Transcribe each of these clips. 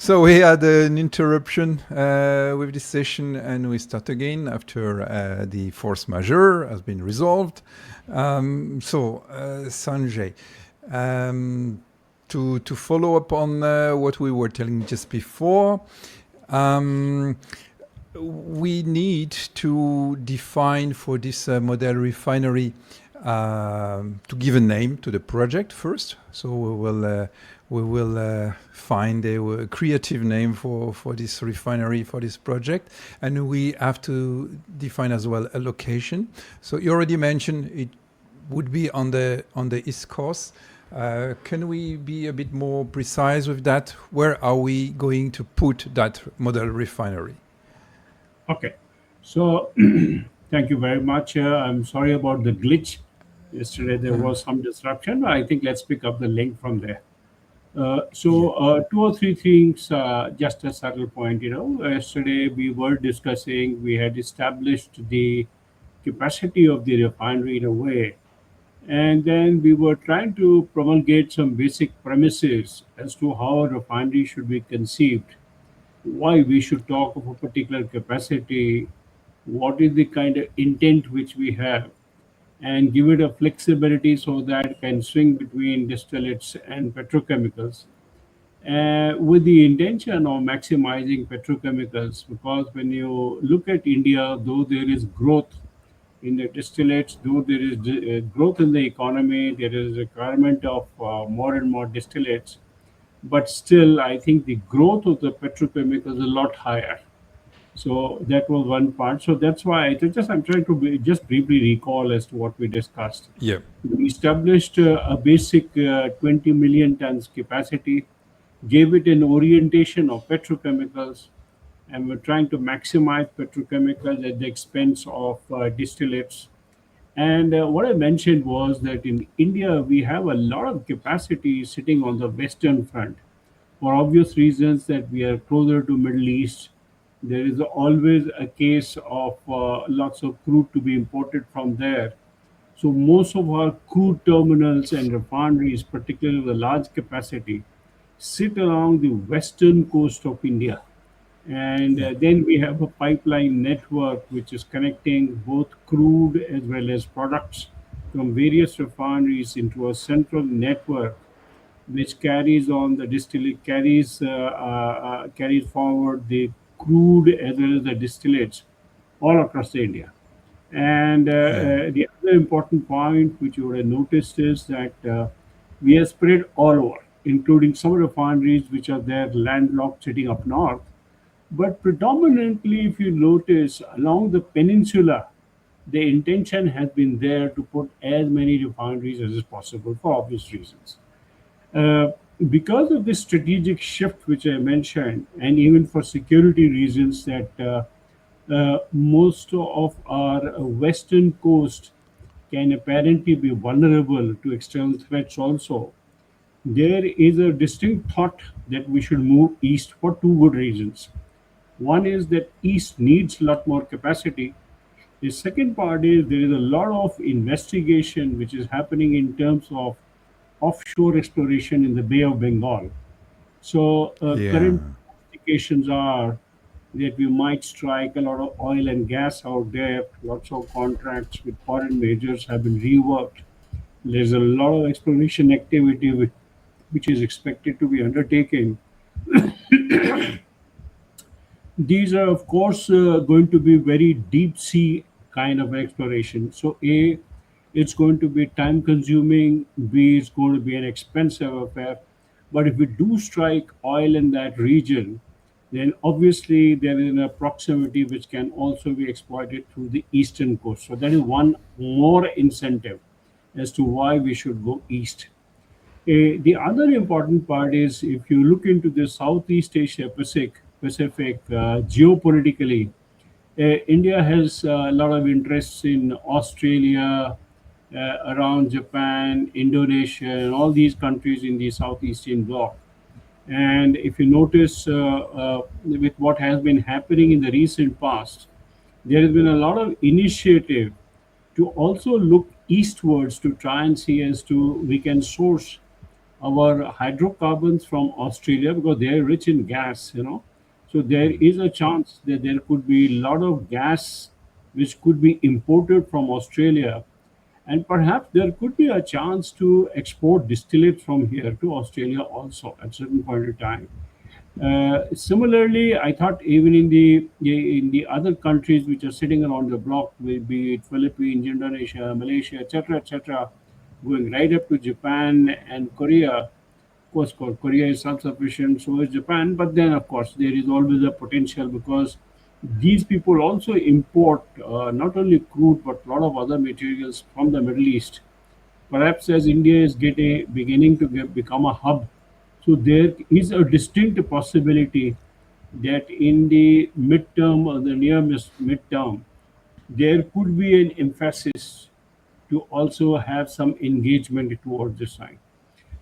So we had an interruption with this session, and we start again after the force majeure has been resolved. Sanjay, to follow up on what we were telling just before, we need to define for this model refinery to give a name to the project first. So we will find a creative name for this refinery, for this project, and we have to define as well a location. So you already mentioned it would be on the East Coast. Can we be a bit more precise with that? Where are we going to put that model refinery? Okay, so thank you very much. I'm sorry about the glitch. Yesterday there was some disruption. I think let's pick up the link from there. Two or three things, just a subtle point. Yesterday we were discussing, we had established the capacity of the refinery in a way, and then we were trying to promulgate some basic premises as to how a refinery should be conceived, why we should talk of a particular capacity, what is the kind of intent which we have, and give it a flexibility so that it can swing between distillates and petrochemicals, with the intention of maximizing petrochemicals. Because when you look at India, though there is growth in the distillates, though there is growth in the economy, there is requirement of more and more distillates, but still I think the growth of the petrochemicals is a lot higher. So that was one part. So that's why I'm trying to just briefly recall as to what we discussed. Yeah. We established a basic 20 million tons capacity, gave it an orientation of petrochemicals, and we're trying to maximize petrochemicals at the expense of distillates. And what I mentioned was that in India, we have a lot of capacity sitting on the western front. For obvious reasons that we are closer to Middle East, there is always a case of lots of crude to be imported from there. So most of our crude terminals and refineries, particularly the large capacity, sit along the western coast of India. And then we have a pipeline network which is connecting both crude as well as products from various refineries into a central network which carries on the distillate, carries forward the crude as well as the distillates all across India. And the other important point which you would have noticed is that we are spread all over, including some refineries which are there landlocked sitting up north. But predominantly, if you notice, along the peninsula, the intention has been there to put as many refineries as is possible for obvious reasons. Uh, because of this strategic shift, which I mentioned, and even for security reasons, that most of our western coast can apparently be vulnerable to external threats also, there is a distinct thought that we should move east for two good reasons. One is that east needs a lot more capacity. The second part is there is a lot of investigation which is happening in terms of offshore exploration in the Bay of Bengal. So Yeah. current indications are that we might strike a lot of oil and gas out there. Lots of contracts with foreign majors have been reworked. There's a lot of exploration activity which is expected to be undertaken. These are, of course, going to be very deep sea kind of exploration. So, A, it's going to be time consuming, B, it's going to be an expensive affair. But if we do strike oil in that region, then obviously there is a proximity which can also be exploited through the eastern coast. So, that is one more incentive as to why we should go east. The other important part is if you look into the Southeast Asia Pacific geopolitically, India has a lot of interests in Australia, around Japan, Indonesia, and all these countries in the Southeast Asian bloc. And if you notice, with what has been happening in the recent past, there has been a lot of initiative to also look eastwards to try and see as to we can source our hydrocarbons from Australia because they are rich in gas, So there is a chance that there could be a lot of gas which could be imported from Australia, and perhaps there could be a chance to export distillate from here to Australia also at certain point in time. Similarly, I thought even in the other countries which are sitting around the block, be it Philippines, Indonesia, Malaysia, etc., going right up to Japan and Korea. Of course, Korea is self-sufficient, so is Japan. But then, of course, there is always a potential because these people also import not only crude but a lot of other materials from the Middle East. Perhaps as India is beginning to become a hub, so there is a distinct possibility that in the midterm or the near midterm, there could be an emphasis to also have some engagement towards this side.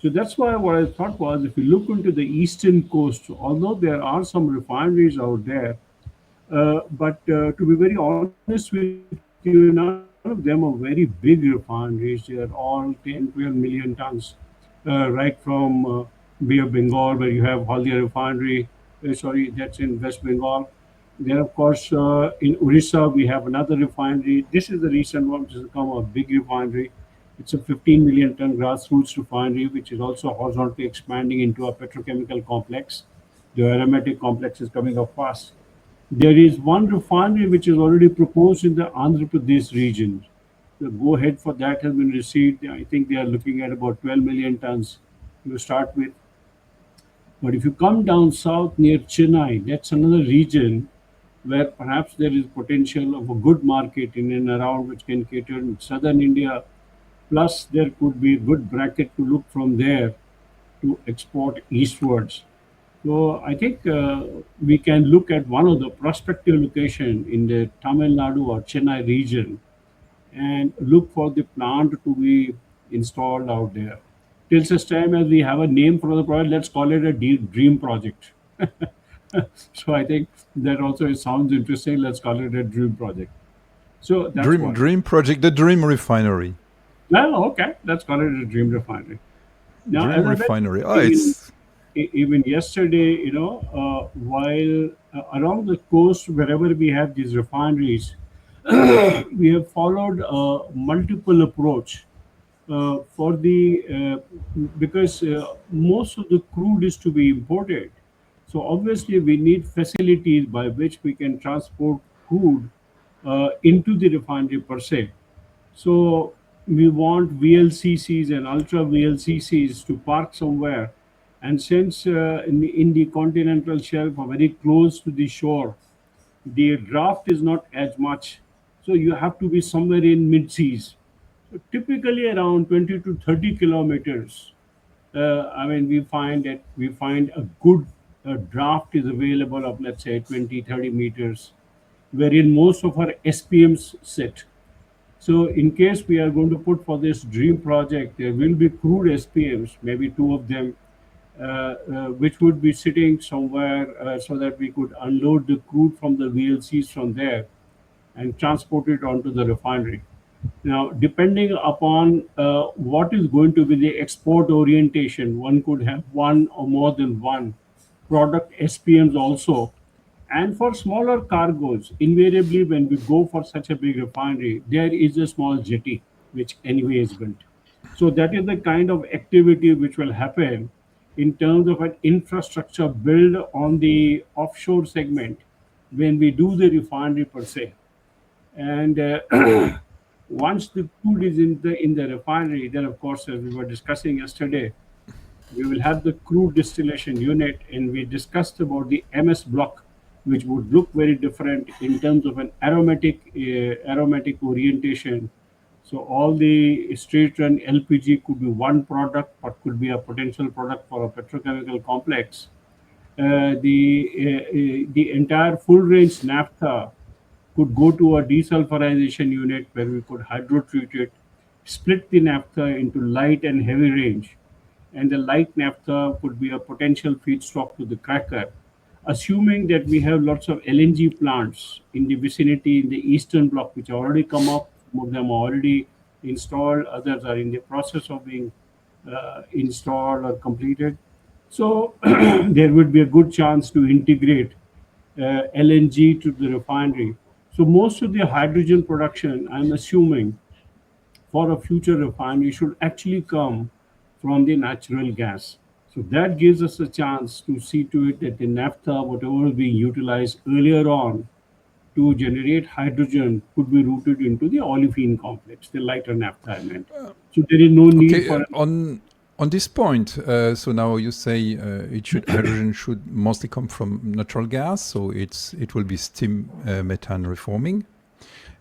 So that's why what I thought was if you look into the eastern coast, although there are some refineries out there, but to be very honest with you, none of them are very big refineries. They are all 10, 12 million tons, right from Bay of Bengal, where you have Haldia Refinery. Sorry, that's in West Bengal. Then, of course, in Orissa, we have another refinery. This is the recent one, which has become a big refinery. It's a 15 million ton grassroots refinery, which is also horizontally expanding into a petrochemical complex. The aromatic complex is coming up fast. There is one refinery which is already proposed in the Andhra Pradesh region. The go ahead for that has been received. I think they are looking at about 12 million tons to start with. But if you come down south near Chennai, that's another region where perhaps there is potential of a good market in and around which can cater in southern India. Plus, there could be a good bracket to look from there to export eastwards. So I think we can look at one of the prospective location in the Tamil Nadu or Chennai region and look for the plant to be installed out there. Till such time as we have a name for the project, let's call it a dream project. So I think that also sounds interesting. Let's call it a dream project. So that's Dream what. Dream project, the Dream Refinery. Well, okay, let's call it a dream refinery. Now, Dream as I mentioned, Refinery. Oh, even it's even yesterday, while along the coast, wherever we have these refineries, we have followed a multiple approach for the because most of the crude is to be imported. So obviously, we need facilities by which we can transport crude into the refinery per se. So we want VLCCs and ultra VLCCs to park somewhere. And since in the continental shelf are very close to the shore, the draft is not as much. So you have to be somewhere in mid seas. So typically around 20 to 30 kilometers. I mean, we find a good draft is available of let's say 20, 30 meters, wherein most of our SPMs sit. So in case we are going to put for this dream project, there will be crude SPMs, maybe two of them, which would be sitting somewhere so that we could unload the crude from the VLCs from there and transport it onto the refinery. Now, depending upon what is going to be the export orientation, one could have one or more than one product SPMs also. And for smaller cargoes, invariably when we go for such a big refinery, there is a small jetty which anyway is built. So that is the kind of activity which will happen in terms of an infrastructure build on the offshore segment when we do the refinery per se. And once the crude is in the refinery, then of course, as we were discussing yesterday, we will have the crude distillation unit, and we discussed about the MS block, which would look very different in terms of an aromatic orientation. So all the straight run LPG could be one product, but could be a potential product for a petrochemical complex. The entire full range naphtha could go to a desulfurization unit where we could hydrotreat it, split the naphtha into light and heavy range, and the light naphtha could be a potential feedstock to the cracker. Assuming that we have lots of LNG plants in the vicinity in the eastern bloc, which have already come up, some of them are already installed, others are in the process of being installed or completed. So there would be a good chance to integrate LNG to the refinery. So most of the hydrogen production, I'm assuming, for a future refinery should actually come from the natural gas. So that gives us a chance to see to it that the naphtha, whatever is being utilized earlier on to generate hydrogen, could be routed into the olefin complex, the lighter naphtha I meant. So there is no need Okay, for on this point, so now you say it should hydrogen should mostly come from natural gas, so it will be steam methane reforming.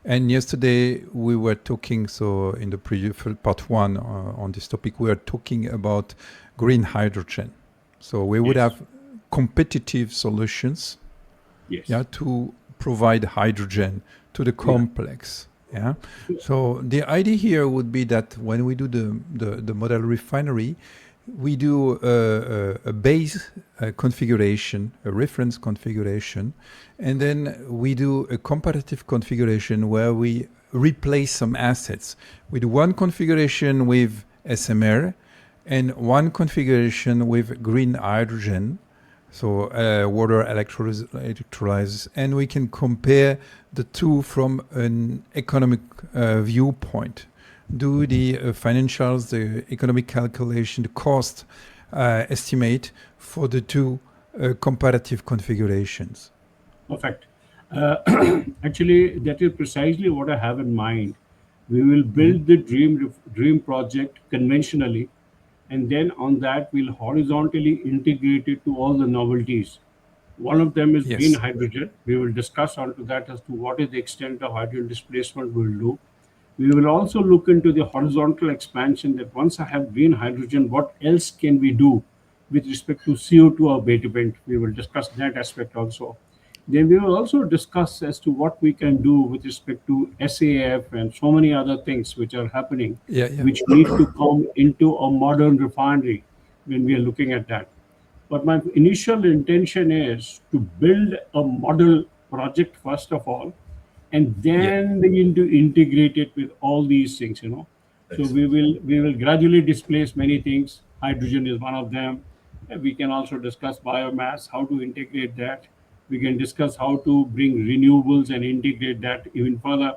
And yesterday we were talking, so in the previous part one on this topic, we were talking about green hydrogen. So we would yes, have competitive solutions, yes, yeah, to provide hydrogen to the yeah, complex. Yeah. So the idea here would be that when we do the model refinery, we do a base configuration, a reference configuration, and then we do a comparative configuration where we replace some assets. We do one configuration with SMR and one configuration with green hydrogen, so water electrolysis, and we can compare the two from an economic viewpoint. Do the financials, the economic calculation, the cost estimate for the two comparative configurations. perfect. Actually, that is precisely what I have in mind. We will build the dream project conventionally, and then on that we'll horizontally integrate it to all the novelties. One of them is green Yes. hydrogen. We will discuss onto that as to what is the extent of hydrogen displacement we'll do. We will also look into the horizontal expansion that once I have green hydrogen, what else can we do with respect to CO2 abatement? We will discuss that aspect also. Then we will also discuss as to what we can do with respect to SAF and so many other things which are happening, Yeah, yeah. which need to come into a modern refinery when we are looking at that. But my initial intention is to build a model project first of all, and Yeah. then begin to integrate it with all these things. So we will gradually displace many things. Hydrogen is one of them. We can also discuss biomass, how to integrate that. We can discuss how to bring renewables and integrate that even further.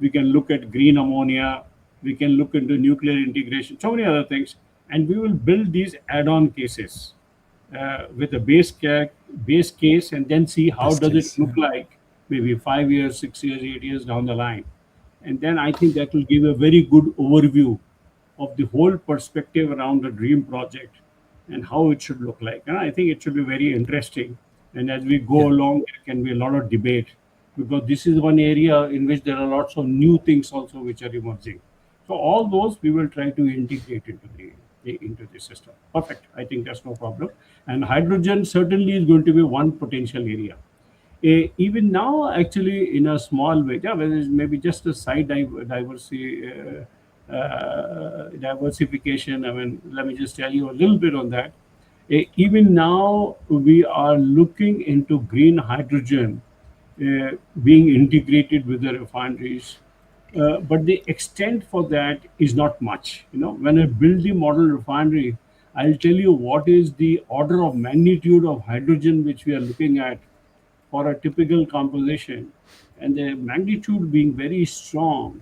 We can look at green ammonia. We can look into nuclear integration, so many other things. And we will build these add-on cases with a base case, and then see how Best does it case. look Yeah. like maybe 5 years, 6 years, 8 years down the line. And then I think that will give a very good overview of the whole perspective around the dream project and how it should look like. And I think it should be very interesting. And as we go Yeah. along, there can be a lot of debate, because this is one area in which there are lots of new things also which are emerging. So all those we will try to integrate into the system. Perfect. I think that's no problem. And hydrogen certainly is going to be one potential area. Even now, actually, in a small way, yeah, whether it's maybe just a diversification. I mean, let me just tell you a little bit on that. Even now, we are looking into green hydrogen being integrated with the refineries. But the extent for that is not much. When I build the model refinery, I'll tell you what is the order of magnitude of hydrogen which we are looking at for a typical composition, and the magnitude being very strong.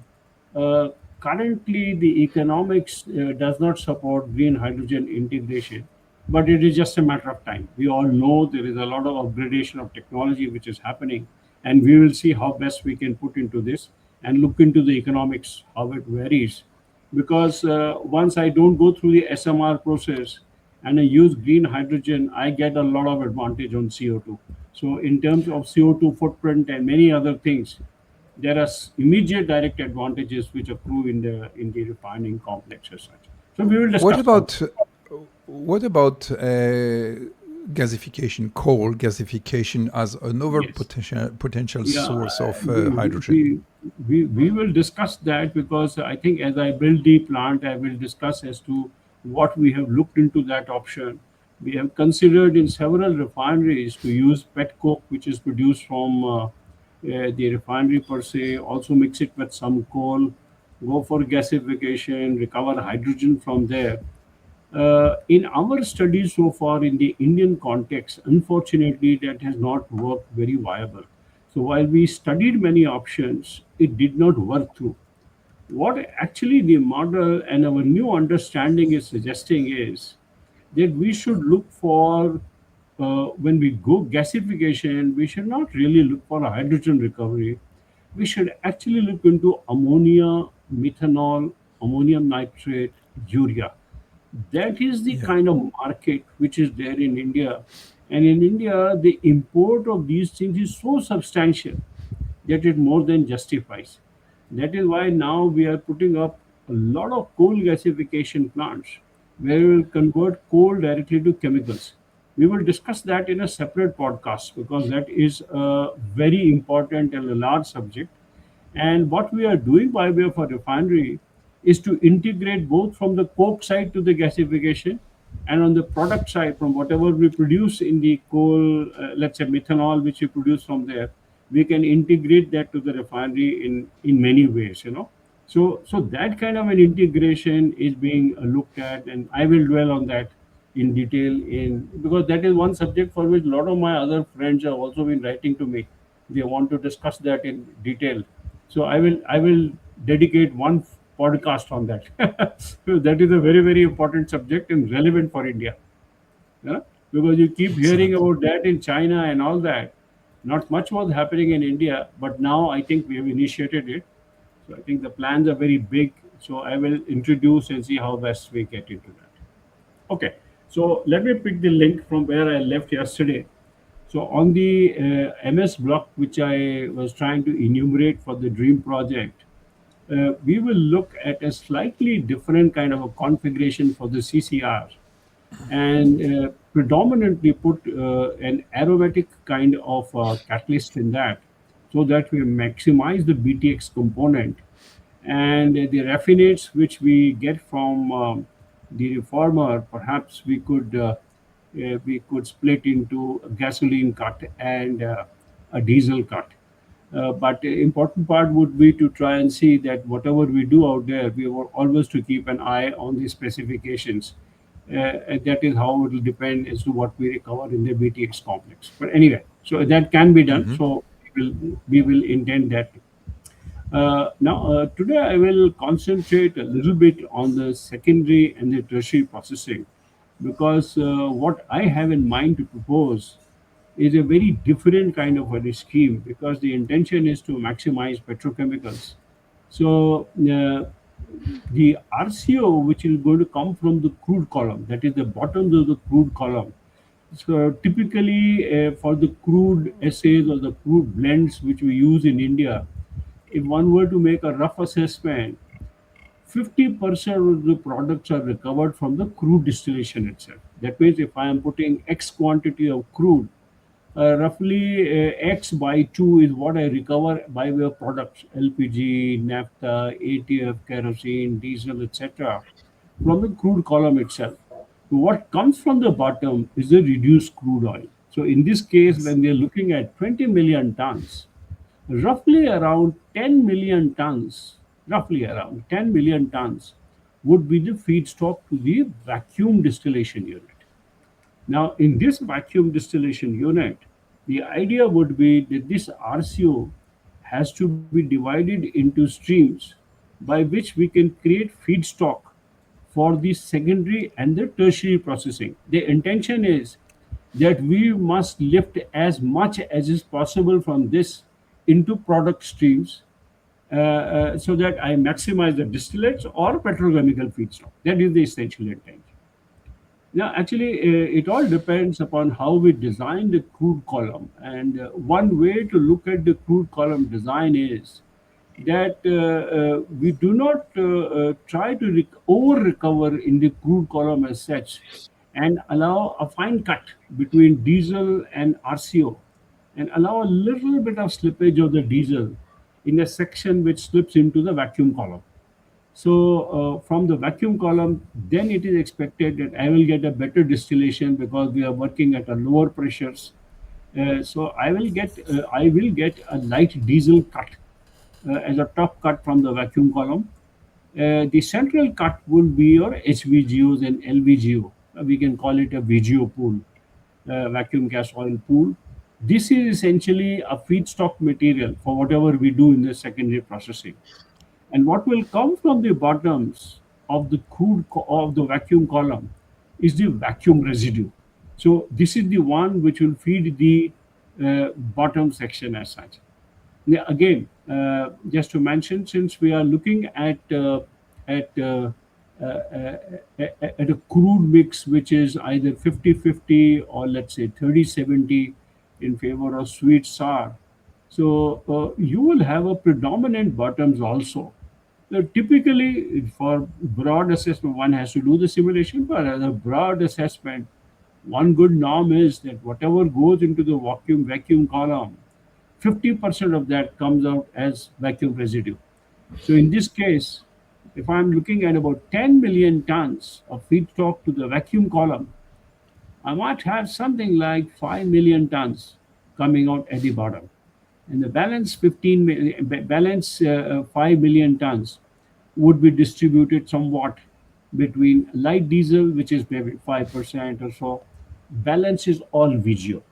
Uh, Currently, the economics does not support green hydrogen integration, but it is just a matter of time. We all know there is a lot of upgradation of technology which is happening, and we will see how best we can put into this and look into the economics, how it varies. Because once I don't go through the SMR process and I use green hydrogen, I get a lot of advantage on CO2. So in terms of CO2 footprint and many other things, there are immediate direct advantages which accrue in the refining complex as such. So we will What discuss all. about what about gasification, coal gasification as another Yes. potential Yeah, source of we, hydrogen? we, we will discuss that, because I think as I build the plant, I will discuss as to what we have looked into that option. We have considered in several refineries to use Petcoke, which is produced from the refinery per se, also mix it with some coal, go for gasification, recover hydrogen from there, In our studies so far in the Indian context, unfortunately, that has not worked very viable. So while we studied many options, it did not work through. What actually the model and our new understanding is suggesting is that we should look for, when we go gasification, we should not really look for a hydrogen recovery. We should actually look into ammonia, methanol, ammonium nitrate, urea. That is the Yeah. kind of market which is there in India. And in India, the import of these things is so substantial that it more than justifies. That is why now we are putting up a lot of coal gasification plants where we will convert coal directly to chemicals. We will discuss that in a separate podcast because that is a very important and a large subject. And what we are doing by way of a refinery is to integrate both from the coke side to the gasification and on the product side from whatever we produce in the coal, let's say methanol, which we produce from there, we can integrate that to the refinery in many ways, you know. So that kind of an integration is being looked at, and I will dwell on that in detail in because that is one subject for which a lot of my other friends have also been writing to me. They want to discuss that in detail. So I will dedicate one podcast on that. So that is a very very important subject and relevant for India. Yeah? Because you keep hearing Excellent. about that in China and all that. Not much was happening in India, but now I think we have initiated it. So I think the plans are very big. So I will introduce and see how best we get into that. Okay. So let me pick the link from where I left yesterday. So on the MS block, which I was trying to enumerate for the dream project, we will look at a slightly different kind of a configuration for the CCR and predominantly put an aromatic kind of catalyst in that so that we maximize the BTX component and the raffinates which we get from the reformer. Perhaps we could split into a gasoline cut and a diesel cut. But the important part would be to try and see that whatever we do out there, we were always to keep an eye on the specifications. And that is how it will depend as to what we recover in the BTX complex. But anyway, so that can be done. Hmm. So we will intend that. Now, today I will concentrate a little bit on the secondary and the tertiary processing because what I have in mind to propose is a very different kind of a scheme because the intention is to maximize petrochemicals. So, the RCO, which is going to come from the crude column, that is the bottom of the crude column. So, typically, for the crude assays or the crude blends which we use in India, if one were to make a rough assessment, 50% of the products are recovered from the crude distillation itself. That means if I am putting X quantity of crude, roughly X by 2 is what I recover by way of products LPG, naphtha, ATF, kerosene, diesel, etc. from the crude column itself. So what comes from the bottom is the reduced crude oil. So in this case, Yes. when we are looking at 20 million tons, roughly around 10 million tons, roughly around 10 million tons would be the feedstock to the vacuum distillation unit. Now, in this vacuum distillation unit, the idea would be that this RCO has to be divided into streams by which we can create feedstock for the secondary and the tertiary processing. The intention is that we must lift as much as is possible from this into product streams so that I maximize the distillates or petrochemical feedstock. That is the essential intent. Yeah, actually, it all depends upon how we design the crude column. And one way to look at the crude column design is that we do not try to over recover in the crude column as such and allow a fine cut between diesel and RCO and allow a little bit of slippage of the diesel in a section which slips into the vacuum column. So from the vacuum column, then it is expected that I will get a better distillation because we are working at a lower pressures. So I will get a light diesel cut as a top cut from the vacuum column, The central cut will be your HVGOs and LVGO. We can call it a VGO pool, vacuum gas oil pool. This is essentially a feedstock material for whatever we do in the secondary processing. And what will come from the bottoms of the of the vacuum column is the vacuum residue. So this is the one which will feed the bottom section as such. Yeah, again, just to mention, since we are looking at at a crude mix which is either 50-50 or let's say 30-70 in favor of sweet sour, so you will have a predominant bottoms also. Typically, for broad assessment, one has to do the simulation, but as a broad assessment, one good norm is that whatever goes into the vacuum column, 50% of that comes out as vacuum residue. So in this case, if I'm looking at about 10 million tons of feedstock to the vacuum column, I might have something like 5 million tons coming out at the bottom. And the balance 5 million tons would be distributed somewhat between light diesel, which is maybe 5% or so. Balance is all VGO.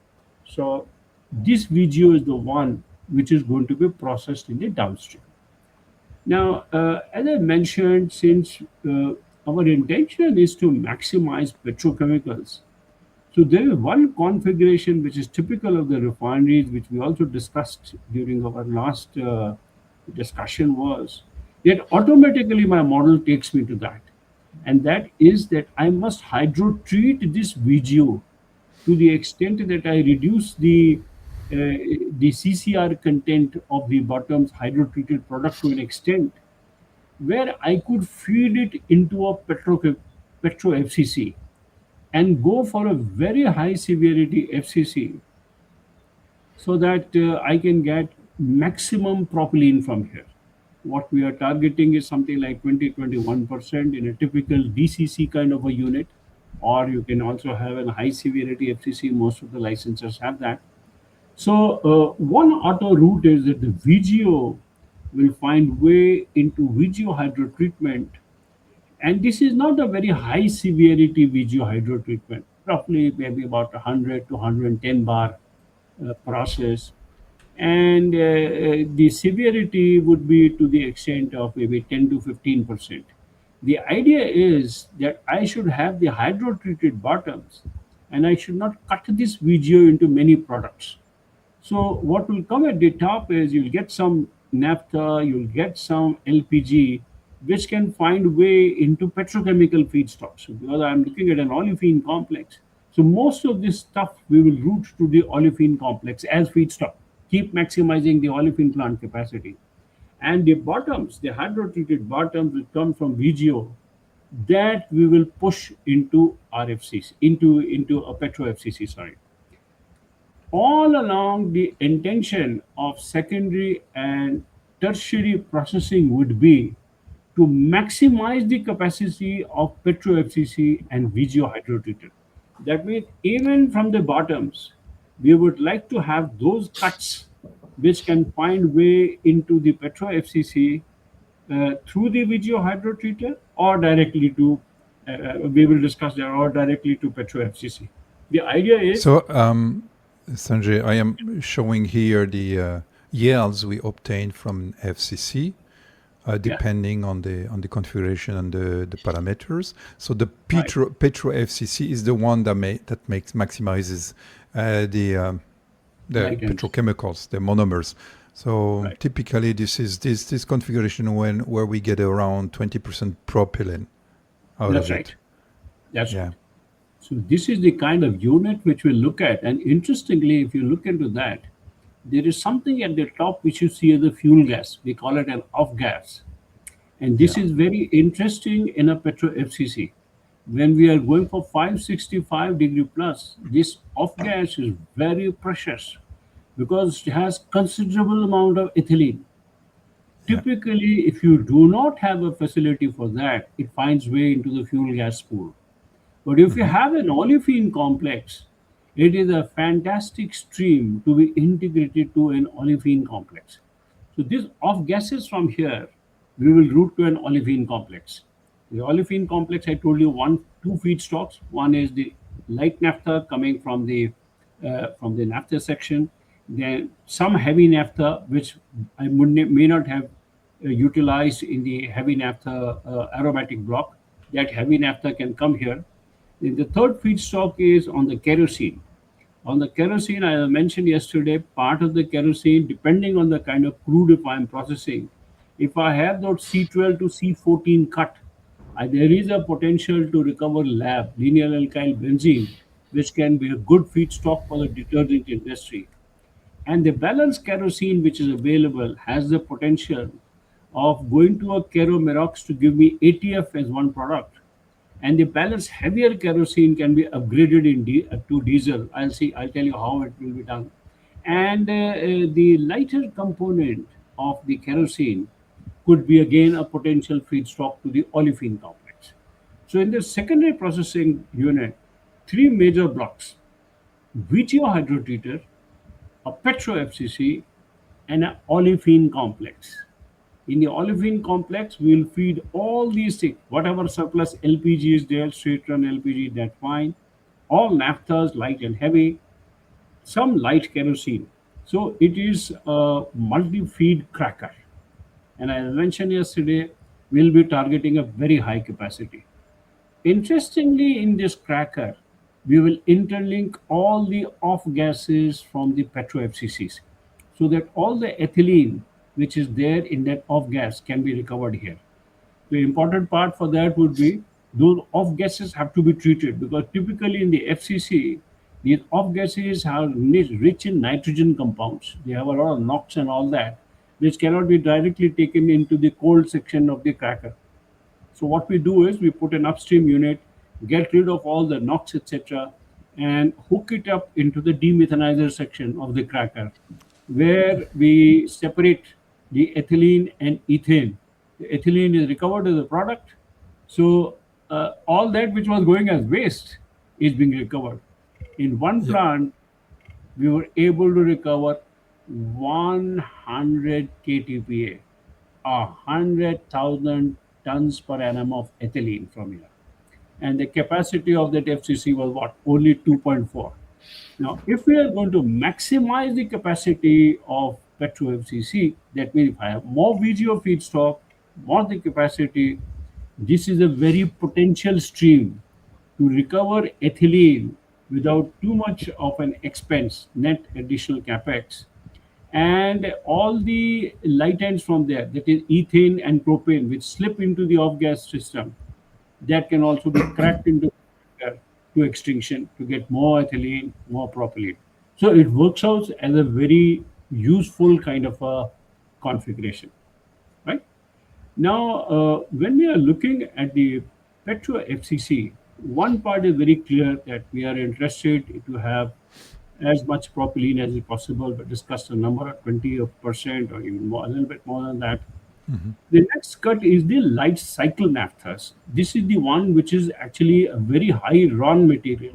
So this VGO is the one which is going to be processed in the downstream. Now, as I mentioned, since our intention is to maximize petrochemicals, so there is one configuration which is typical of the refineries, which we also discussed during our last discussion, was that automatically my model takes me to that. And that is that I must hydrotreat this VGO to the extent that I reduce the CCR content of the bottom's hydrotreated product to an extent where I could feed it into a petro FCC and go for a very high severity FCC so that I can get maximum propylene from here. What we are targeting is something like 20-21% in a typical DCC kind of a unit, or you can also have a high severity FCC. Most of the licensors have that. So one auto route is that the VGO will find way into VGO hydrotreatment, and this is not a very high severity VGO hydrotreatment, roughly maybe about 100 to 110 bar process. And the severity would be to the extent of maybe 10 to 15%. The idea is that I should have the hydrotreated bottoms and I should not cut this VGO into many products. So what will come at the top is you'll get some naphtha, you'll get some LPG, which can find way into petrochemical feedstocks. So because I'm looking at an olefin complex, so most of this stuff we will route to the olefin complex as feedstock. Keep maximizing the olefin plant capacity. And the bottoms, the hydrotreated bottoms will come from VGO that we will push into RFCs, into a petro FCC, sorry. All along, the intention of secondary and tertiary processing would be to maximize the capacity of petro FCC and VGO hydrotreater. That means even from the bottoms, we would like to have those cuts which can find way into the petro FCC through the VGO hydrotreater or directly to, we will discuss that, or directly to petro FCC. The idea is So, Sanjay, I am showing here the yields we obtained from FCC, depending on the configuration and the parameters. So the Petro FCC is the one that maximizes the petrochemicals, the monomers. So typically, this is this configuration where we get around 20% propylene out That's of right. it. That's Yeah. right. So this is the kind of unit which we'll look at. And interestingly, if you look into that, there is something at the top which you see as a fuel gas. We call it an off gas. And this Yeah. is very interesting in a petro FCC. When we are going for 565 degree plus, this off gas is very precious because it has considerable amount of ethylene. Yeah. Typically, if you do not have a facility for that, it finds way into the fuel gas pool. But if you have an olefin complex, it is a fantastic stream to be integrated to an olefin complex. So this off gases from here we will route to an olefin complex. The olefin complex, I told you, two feedstocks. One is the light naphtha coming from the naphtha section. Then some heavy naphtha, which may not have utilized in the heavy naphtha aromatic block. That heavy naphtha can come here. Then the third feedstock is on the kerosene. On the kerosene, I mentioned yesterday, part of the kerosene, depending on the kind of crude if I'm processing, if I have that C12 to C14 cut, there is a potential to recover LAB, linear alkyl benzene, which can be a good feedstock for the detergent industry. And the balanced kerosene, which is available, has the potential of going to a keromerox to give me ATF as one product, and the balanced heavier kerosene can be upgraded to diesel. I'll tell you how it will be done. And the lighter component of the kerosene could be again a potential feedstock to the olefin complex. So in the secondary processing unit, three major blocks: VGO hydrotreater, a Petro FCC, and an olefin complex. In the olefin complex, we will feed all these things. Whatever surplus LPG is there, straight run LPG, that's fine. All naphthas, light and heavy, some light kerosene. So it is a multi-feed cracker. And as I mentioned yesterday, we'll be targeting a very high capacity. Interestingly, in this cracker, we will interlink all the off gases from the petro FCCs so that all the ethylene which is there in that off gas can be recovered here. The important part for that would be those off gases have to be treated, because typically in the FCC, these off gases are rich in nitrogen compounds. They have a lot of NOx and all that, which cannot be directly taken into the cold section of the cracker. So what we do is we put an upstream unit, get rid of all the NOx, etc., and hook it up into the demethanizer section of the cracker, where we separate the ethylene and ethane. The ethylene is recovered as a product, so all that which was going as waste is being recovered. In one Yeah. plant, we were able to recover 100 KTPA, 100,000 tons per annum of ethylene from here. And the capacity of that FCC was what? Only 2.4. Now, if we are going to maximize the capacity of Petro FCC, that means if I have more VGO feedstock, more the capacity, this is a very potential stream to recover ethylene without too much of an expense, net additional capex. And all the light ends from there, that is ethane and propane, which slip into the off gas system, that can also be cracked into to extinction to get more ethylene, more propylene. So it works out as a very useful kind of a configuration, right? Now, when we are looking at the Petro FCC, one part is very clear that we are interested to have as much propylene as is possible. We discussed a number of 20% or even more, a little bit more than that. The next cut is the light cycle naphthas. This is the one which is actually a very high run material,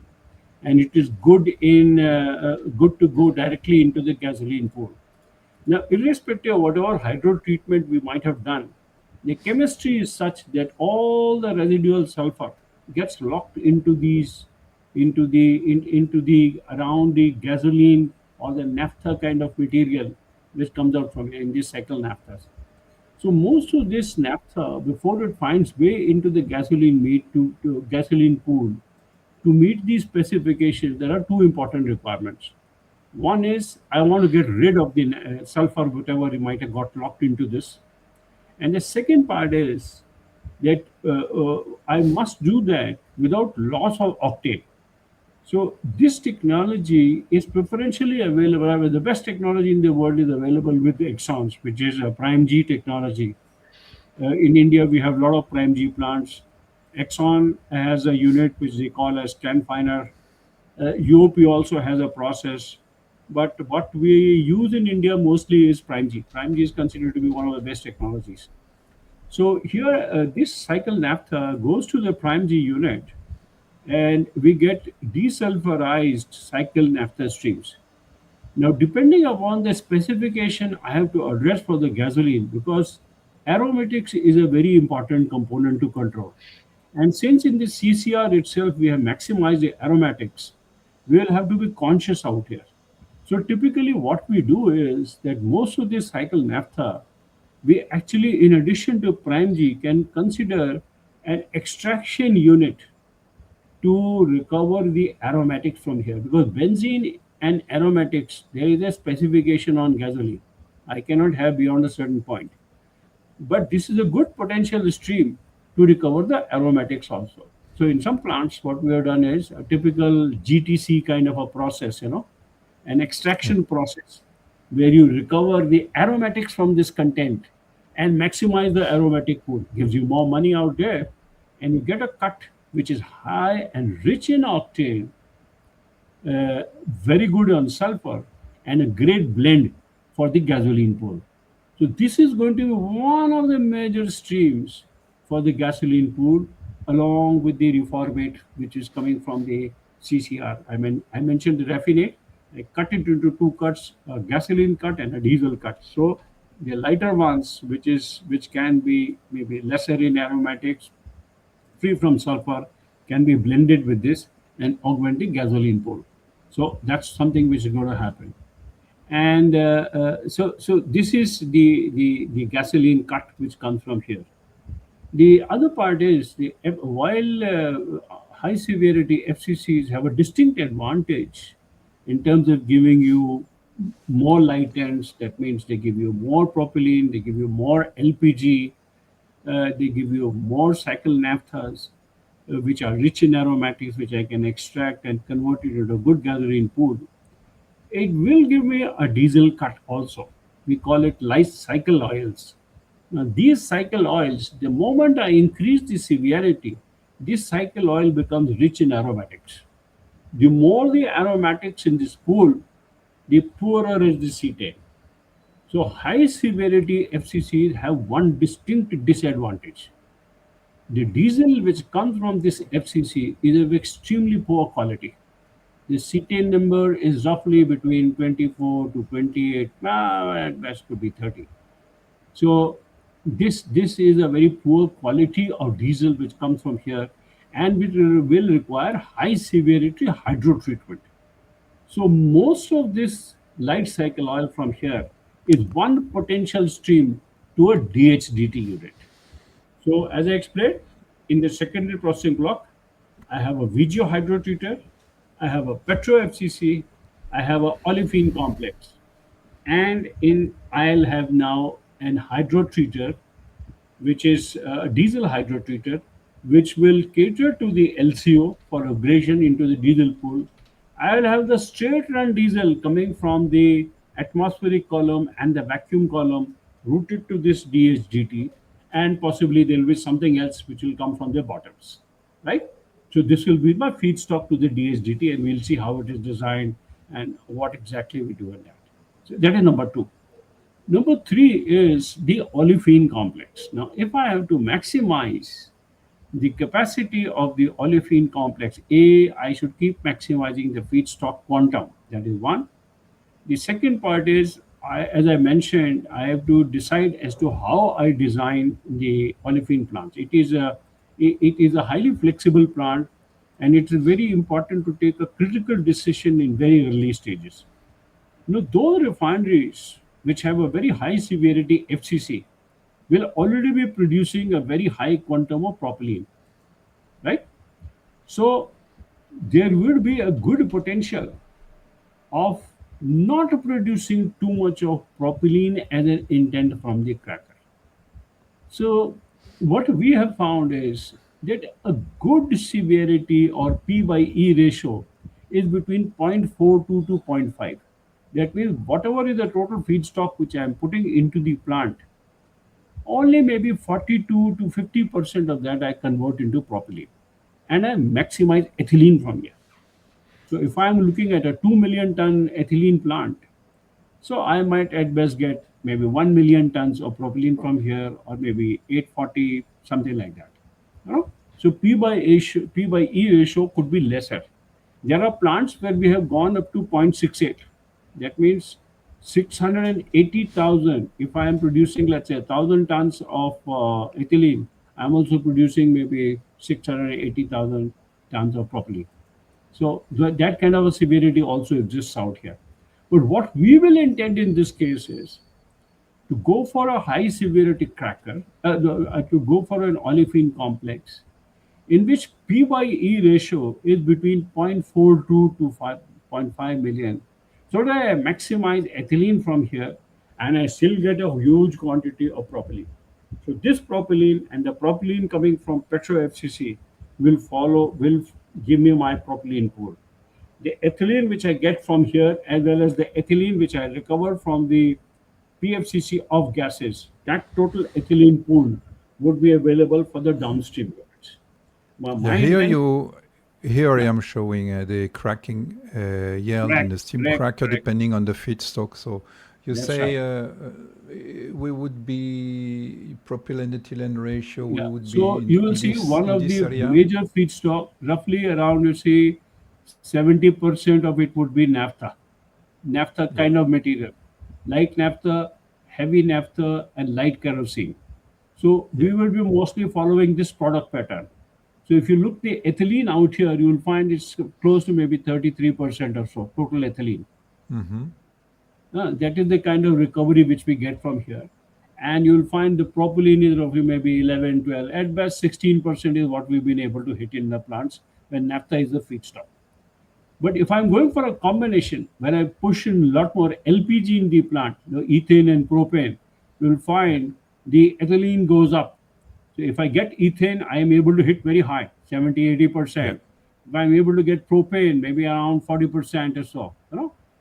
and it is good to go directly into the gasoline pool. Now, irrespective of whatever hydro treatment we might have done, the chemistry is such that all the residual sulfur gets locked into into the around the gasoline or the naphtha kind of material which comes out from in these cycle naphthas. So most of this naphtha, before it finds way into the gasoline to gasoline pool, to meet these specifications, there are two important requirements. One is I want to get rid of the sulfur, whatever it might have got locked into this. And the second part is that I must do that without loss of octane. So this technology is preferentially available. The best technology in the world is available with Exxon's, which is a prime G technology. In India, we have a lot of prime G plants. Exxon has a unit which they call as Canfiner. UOP also has a process. But what we use in India mostly is prime G. Prime G is considered to be one of the best technologies. So here, this cycle naphtha goes to the prime G unit, and we get desulfurized cycle naphtha streams. Now, depending upon the specification I have to address for the gasoline, because Aromatics is a very important component to control. And since in the CCR itself we have maximized the aromatics, we will have to be conscious out here. So typically what we do is that most of this cycle naphtha, we actually, in addition to prime G, can consider an extraction unit to recover the aromatics from here. Because benzene and aromatics, there is a specification on gasoline. I cannot have beyond a certain point. But this is a good potential stream to recover the aromatics also. So in some plants, what we have done is a typical GTC kind of a process, an Yeah. extraction process where you recover the aromatics from this content and maximize the aromatic pool. Gives you more money out there, and you get a cut which is high and rich in octane, very good on sulfur, and a great blend for the gasoline pool. So this is going to be one of the major streams for the gasoline pool, along with the reformate, which is coming from the CCR. I mentioned the raffinate. I cut it into two cuts: a gasoline cut and a diesel cut. So the lighter ones, which can be maybe lesser in aromatics, free from sulfur, can be blended with this and augment the gasoline pool. So that's something which is going to happen. And so this is the gasoline cut which comes from here. The other part is while high severity FCCs have a distinct advantage in terms of giving you more light ends, that means they give you more propylene, they give you more LPG, they give you more cycle naphthas, which are rich in aromatics, which I can extract and convert it into a good gasoline pool. It will give me a diesel cut also. We call it life cycle oils. Now, these cycle oils, the moment I increase the severity, this cycle oil becomes rich in aromatics. The more the aromatics in this pool, the poorer is the cetane. So, high severity FCCs have one distinct disadvantage. The diesel which comes from this FCC is of extremely poor quality. The cetane number is roughly between 24 to 28, at best could be 30. So this is a very poor quality of diesel which comes from here, and which will require high severity hydrotreatment. So most of this light cycle oil from here is one potential stream to a DHDT unit. So as I explained, in the secondary processing block, I have a VGO hydrotreater, I have a Petro FCC, I have a olefin complex, and in I'll have now an hydrotreater, which is a diesel hydrotreater, which will cater to the LCO for abrasion into the diesel pool. I will have the straight run diesel coming from the atmospheric column and the vacuum column routed to this DHDT, and possibly there will be something else which will come from the bottoms, right? So this will be my feedstock to the DHDT, and we'll see how it is designed and what exactly we do in that. So that is number two. Number three is the olefin complex. Now, if I have to maximize the capacity of the olefin complex, I should keep maximizing the feedstock quantum. That is one. The second part is, as I mentioned, I have to decide as to how I design the olefin plants. It is a highly flexible plant, and it is very important to take a critical decision in very early stages. Those refineries which have a very high severity FCC will already be producing a very high quantum of propylene, right? So there will be a good potential of not producing too much of propylene as an intent from the cracker. So what we have found is that a good severity or P by E ratio is between 0.42 to zero point 0.5. That means whatever is the total feedstock which I am putting into the plant, only maybe 42 to 50% of that I convert into propylene, and I maximize ethylene from here. So if I am looking at a 2 million ton ethylene plant, so I might at best get maybe 1 million tons of propylene from here, or maybe 840, something like that. You know? So P by E ratio could be lesser. There are plants where we have gone up to 0.68. That means 680,000. If I am producing, let's say, 1,000 tons of ethylene, I'm also producing maybe 680,000 tons of propylene. So that kind of a severity also exists out here. But what we will intend in this case is to go for a high severity cracker, to go for an olefin complex in which P by E ratio is between 0.42 to 5.5 million. So that I maximize ethylene from here and I still get a huge quantity of propylene. So this propylene and the propylene coming from Petro FCC will give me my propylene pool. The ethylene which I get from here as well as the ethylene which I recover from the PFCC of gases, that total ethylene pool would be available for the downstream units. Yeah, My intent, here I yeah, am showing the cracking yield in correct, the steam correct, cracker correct. depending on the feedstock. So you That's say right. we would be propylene ethylene ratio. We Yeah. would be So you will in see this one of the area. major feedstock, roughly around you see 70% of it would be naphtha. Naphtha Yeah. kind of material, light naphtha, heavy naphtha, and light kerosene. So Yeah. we will be mostly following this product pattern. So if you look the ethylene out here, you will find it's close to maybe 33% or so total ethylene. Mm-hmm. That is the kind of recovery which we get from here. And you'll find the propylene is roughly maybe 11, 12. At best, 16% is what we've been able to hit in the plants when naphtha is the feedstock. But if I'm going for a combination where I push in a lot more LPG in the plant, ethane and propane, you'll find the ethylene goes up. So if I get ethane, I am able to hit very high, 70, Yeah. 80%. If I'm able to get propane, maybe around 40% or so,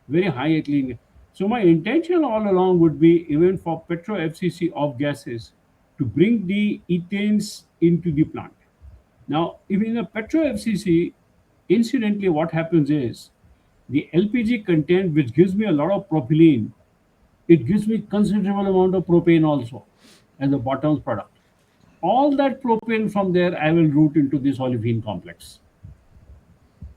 very high ethylene. So my intention all along would be even for Petro FCC of gases to bring the ethanes into the plant. Now, if in a Petro FCC, incidentally, what happens is the LPG content, which gives me a lot of propylene, it gives me considerable amount of propane also as a bottom product. All that propane from there, I will route into this olefin complex.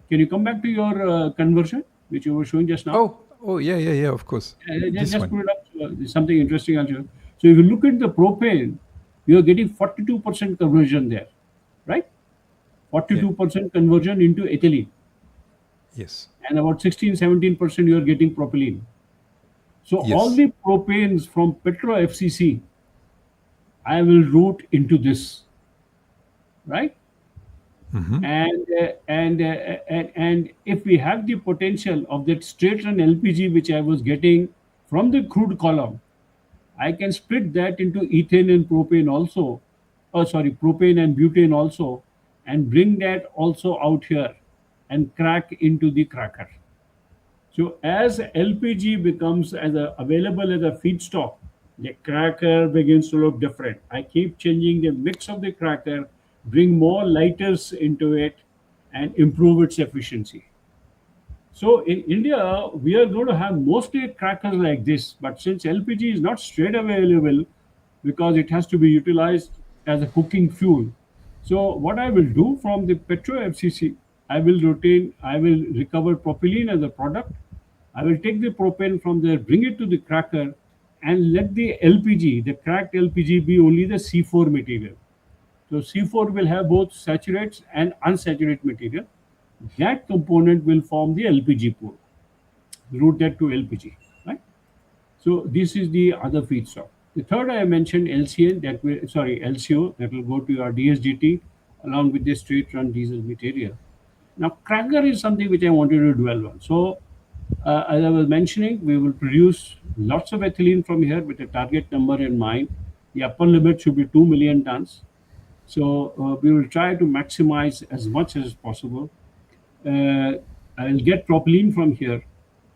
Can you come back to your conversion, which you were showing just now? Oh, yeah. Of course, this Just one. put it up. There's something interesting I'll show. So if you look at the propane, you're getting 42% conversion there, right? Yeah. 42% conversion into ethylene. Yes. And about 16-17% you are getting propylene. So all Yes. the propanes from Petro FCC, I will route into this, right? Mm-hmm. And if we have the potential of that straight run LPG which I was getting from the crude column, I can split that into ethane and propane also. Oh, sorry, propane and butane also, and bring that also out here and crack into the cracker. So as LPG becomes available as a feedstock, the cracker begins to look different. I keep changing the mix of the cracker, bring more lighters into it, and improve its efficiency. So in India, we are going to have mostly crackers like this, but since LPG is not straight available because it has to be utilized as a cooking fuel. So what I will do from the Petro FCC, I will recover propylene as a product. I will take the propane from there, bring it to the cracker, and let the LPG, the cracked LPG, be only the C4 material. So C4 will have both saturates and unsaturated material. That component will form the LPG pool. Route that to LPG, right? So this is the other feedstock. The third I mentioned LCN LCO that will go to your DHDT along with the straight run diesel material. Now cracker is something which I wanted to dwell on. So as I was mentioning, we will produce lots of ethylene from here with a target number in mind. The upper limit should be 2 million tons. So we will try to maximize as much as possible. uh, I'll get propylene from here.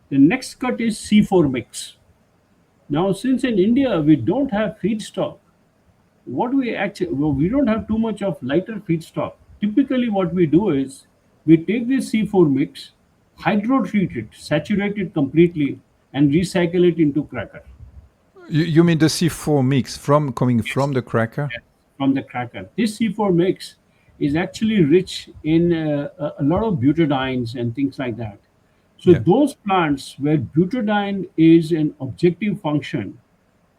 The next cut is C4 mix. Now, since in India we don't have feedstock, we don't have too much of lighter feedstock. Typically, what we do is we take this C4 mix, hydrotreat it, saturate it completely, and recycle it into cracker. You mean the C4 mix coming Yes. from the cracker? Yes, from the cracker. This C4 mix is actually rich in a lot of butadienes and things like that. So Yeah. those plants where butadiene is an objective function,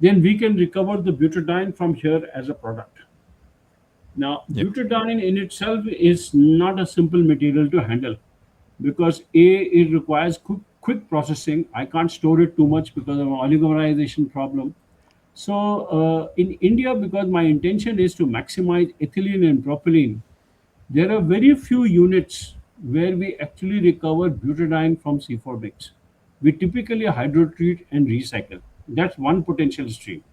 then we can recover the butadiene from here as a product. Now, Yeah. butadiene in itself is not a simple material to handle because it requires quick processing. I can't store it too much because of oligomerization problem. So in India, because my intention is to maximize ethylene and propylene, there are very few units where we actually recover butadiene from C4 mix. We typically hydrotreat and recycle. That's one potential stream.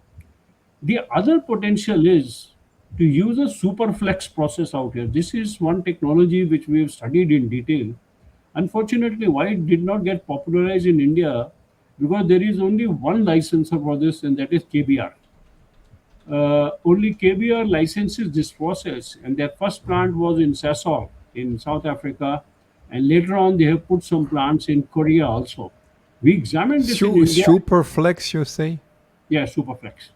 The other potential is to use a superflex process out here. This is one technology which we have studied in detail. Unfortunately, why it did not get popularized in India? Because there is only one licensor for this, and that is KBR. Only KBR licenses this process, and their first plant was in Sasol in South Africa, and later on they have put some plants in Korea also. We examined this in India. Superflex, you say? Yeah, Superflex.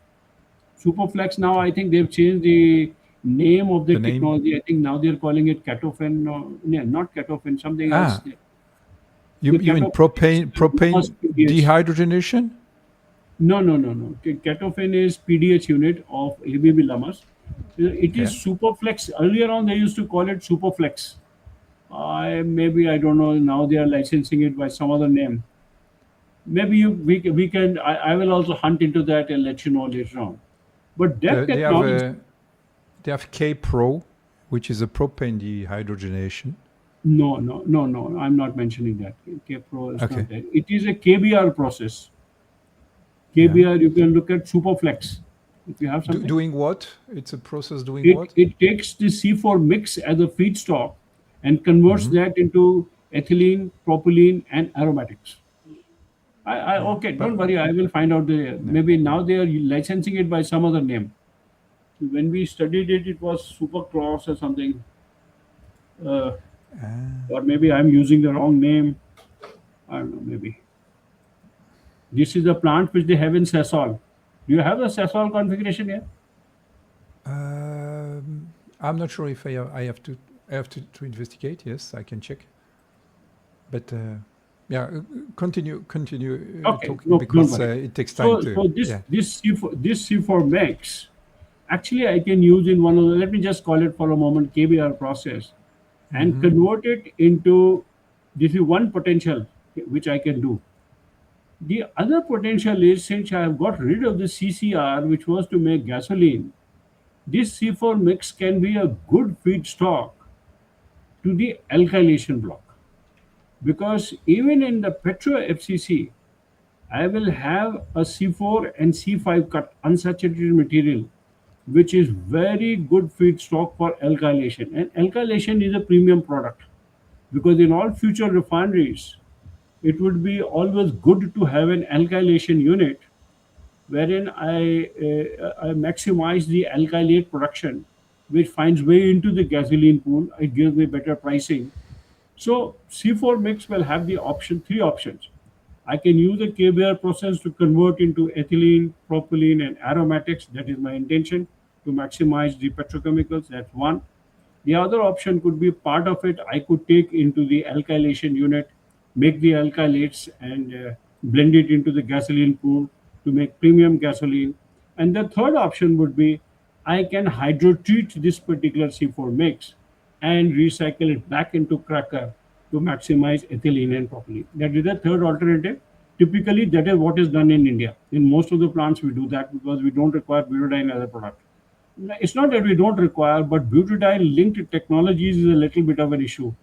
Superflex now I think they've changed the name of the The name? technology. I think now they're calling it Catofen. No, not Catofen, something else. Ah, The you mean Catofen is propane PDH. dehydrogenation? No. Catofen is PDH unit of ABB Lamas. It is Okay. Superflex. Earlier on, they used to call it Superflex. I don't know. Now they are licensing it by some other name. Maybe we can. I will also hunt into that and let you know later on. But that They have technology. they have K-Pro, which is a propane dehydrogenation. No. I'm not mentioning that. K-Pro is Okay. not there. It is a KBR process. Yeah. KBR, you can look at Superflex if you have something. Doing what? It's a process doing It, what? it takes the C4 mix as a feedstock and converts Mhm. that into ethylene, propylene, and aromatics. Yeah. Okay, But don't worry. I will find out the no. maybe now they are licensing it by some other name. When we studied it, it was Supercross or something, uh, Ah. or maybe I'm using the wrong name. I don't know. Maybe this is the plant which they have in Sasol. Do you have the Sasol configuration here? I'm not sure if I have to investigate. Yes, I can check. But yeah, continue Okay, talking no, don't because worry. it takes time So to. this Yeah. this C4 mix, actually I can use in one of the, let me just call it for a moment KBR process and Mhm. convert it into, this is one potential which I can do. The other potential is, since I have got rid of the CCR which was to make gasoline, this C4 mix can be a good feedstock to the alkylation block, because even in the Petro FCC I will have a C4 and C5 cut unsaturated material, which is very good feedstock for alkylation. And alkylation is a premium product because in all future refineries, it would be always good to have an alkylation unit wherein I maximize the alkylate production, which finds way into the gasoline pool. It gives me better pricing. So C4 mix will have the option, three options. I can use the KBR process to convert into ethylene, propylene, and aromatics. That is my intention, to maximize the petrochemicals. That's one. The other option could be part of it I could take into the alkylation unit, make the alkylates and blend it into the gasoline pool to make premium gasoline. And the third option would be I can hydrotreat this particular C4 mix and recycle it back into cracker to maximize ethylene and propylene. That is the third alternative. Typically, that is what is done in India. In most of the plants, we do that because we don't require butadiene as a product. It's not that we don't require, but butadiene linked technologies is a little bit of an issue,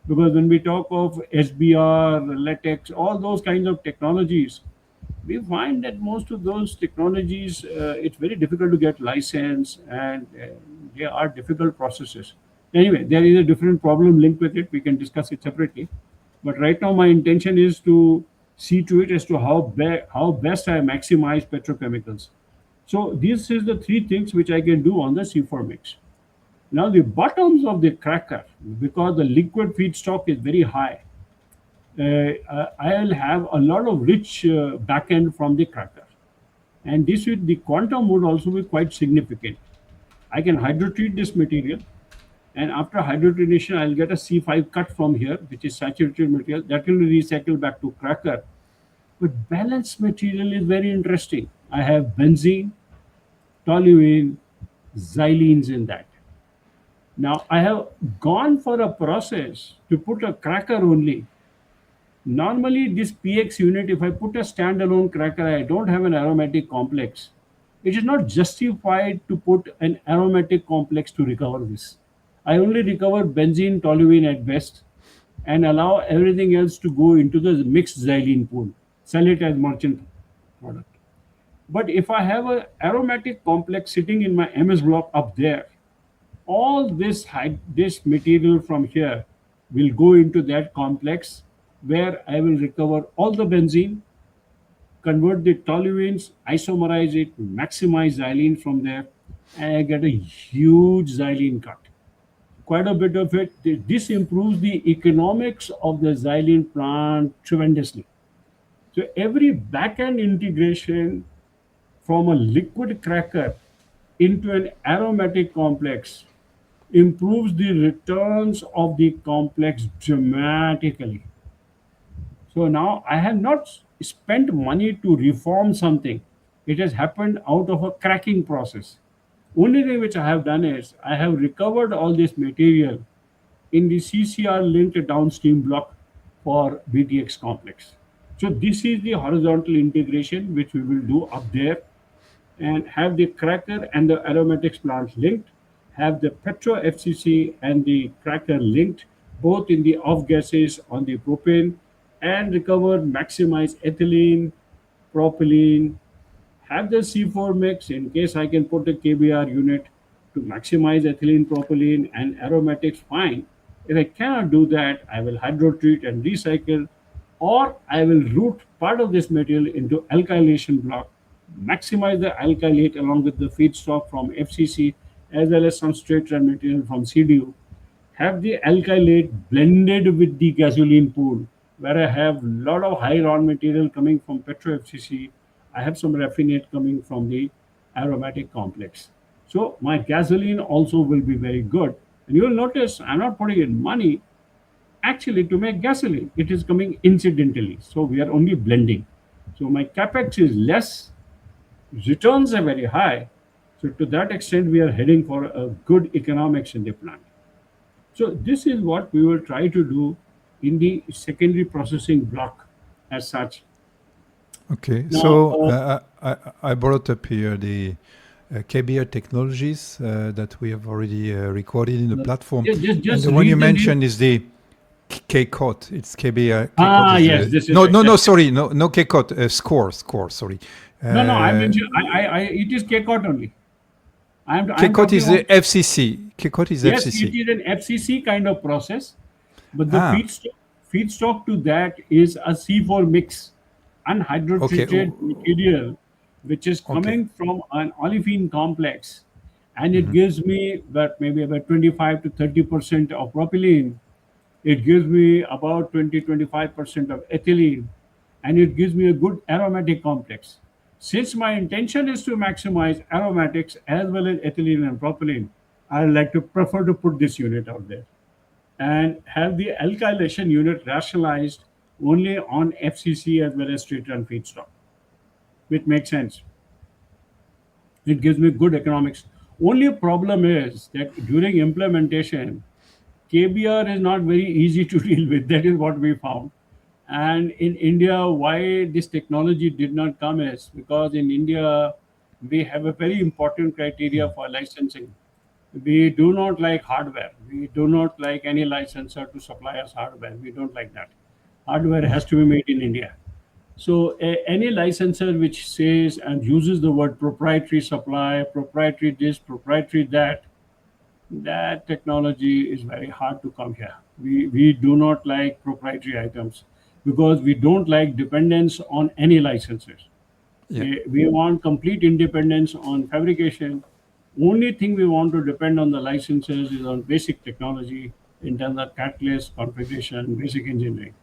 because when we talk of SBR, latex, all those kinds of technologies, we find that most of those technologies, it's very difficult to get license, and they are difficult processes. Anyway, there is a different problem linked with it. We can discuss it separately. But right now, my intention is to see to it as to how best I maximize petrochemicals. So this is the three things which I can do on the C4 mix. Now the bottoms of the cracker, because the liquid feedstock is very high, I'll have a lot of rich back end from the cracker. And this with the quantum would also be quite significant. I can hydrotreat this material, And after hydrogenation, I'll get a C5 cut from here, which is saturated material that will be recycled back to cracker. But balanced material is very interesting. I have benzene, toluene, xylenes in that. Now I have gone for a process to put a cracker only. Normally, this PX unit, if I put a standalone cracker, I don't have an aromatic complex. It is not justified to put an aromatic complex to recover this. I only recover benzene, toluene at best, and allow everything else to go into the mixed xylene pool. Sell it as merchant product. But if I have an aromatic complex sitting in my MS block up there, all this material from here will go into that complex where I will recover all the benzene, convert the toluenes, isomerize it, maximize xylene from there, and I get a huge xylene cut. Quite a bit of it. This improves the economics of the xylene plant tremendously. So every back-end integration from a liquid cracker into an aromatic complex improves the returns of the complex dramatically. So now I have not spent money to reform something. It has happened out of a cracking process. Only thing which I have done is I have recovered all this material in the CCR linked downstream block for BTX complex. So this is the horizontal integration which we will do up there, and have the cracker and the aromatics plant linked, have the Petro FCC and the cracker linked, both in the off gases on the propane, and recover, maximize ethylene, propylene, have the C4 mix in case I can put a KBR unit to maximize ethylene, propylene, and aromatics, fine. If I cannot do that, I will hydrotreat and recycle, or I will route part of this material into alkylation block, maximize the alkylate along with the feedstock from FCC as well as some straight run material from CDU, have the alkylate blended with the gasoline pool, where I have a lot of high raw material coming from Petro FCC. I have some raffinate coming from the aromatic complex. So my gasoline also will be very good. And you will notice I'm not putting in money actually to make gasoline. It is coming incidentally. So we are only blending. So my capex is less, returns are very high. So to that extent, we are heading for a good economics in the plant. So this is what we will try to do in the secondary processing block as such. Okay, Now, so I brought up here the KBR technologies that we have already recorded in the platform. And just the one read you the name. mentioned is the K-COT. It's KBR. Ah, K-COT is yes, this is no, no, no, exactly. sorry, no K-COT. Score, sorry. No, no, I Uh, mentioned, it is K-COT only. I'm K-COT talking is the about, FCC. K-COT is yes, it FCC. is an FCC kind of process, but the Ah, feedstock to that is a C4 mix, okay, unhydrotreated material, which is okay. coming from an olefin complex, and it Mhm. gives me that maybe about 25 to 30% of propylene. It gives me about 20-25% of ethylene, and it gives me a good aromatic complex. Since my intention is to maximize aromatics as well as ethylene and propylene, I like to prefer to put this unit out there and have the alkylation unit rationalized only on FCC as well as straight run feedstock, which makes sense. It gives me good economics. Only problem is that during implementation, KBR is not very easy to deal with. That is what we found. And in India, why this technology did not come is because in India, we have a very important criteria for licensing. We do not like hardware. We do not like any licensor to supply us hardware. We don't like that. Hardware has to be made in India. So any licensor which says and uses the word proprietary supply, proprietary this, proprietary that, that technology is very hard to come here. We do not like proprietary items because we don't like dependence on any licenses. Yeah, We want complete independence on fabrication. Only thing we want to depend on the licenses is on basic technology in terms of catalyst, configuration, basic engineering.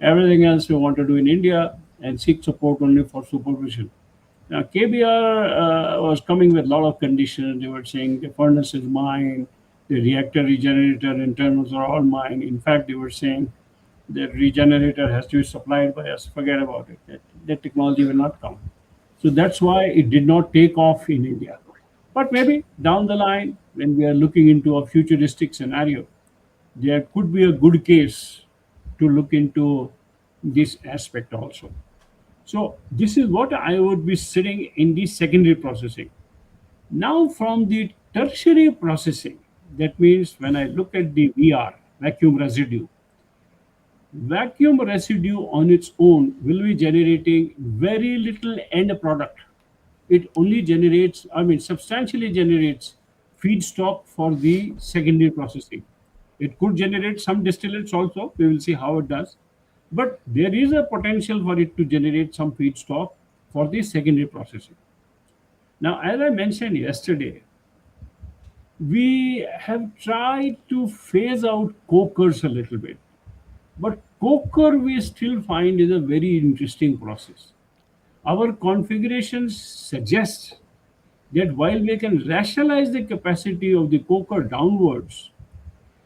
Everything else we want to do in India and seek support only for supervision. Now, KBR was coming with a lot of conditions. They were saying the furnace is mine, The reactor regenerator internals are all mine. In fact, they were saying the regenerator has to be supplied by us. Forget about it. That technology will not come. So that's why it did not take off in India. But maybe down the line, when we are looking into a futuristic scenario, there could be a good case to look into this aspect also. So this is what I would be sitting in the secondary processing. Now from the tertiary processing, that means when I look at the VR, vacuum residue on its own will be generating very little end product. It only generates, I mean, substantially generates feedstock for the secondary processing. It could generate some distillates also. We will see how it does. But there is a potential for it to generate some feedstock for the secondary processing. Now, as I mentioned yesterday, we have tried to phase out cokers a little bit. But coker we still find is a very interesting process. Our configurations suggest that while we can rationalize the capacity of the coker downwards,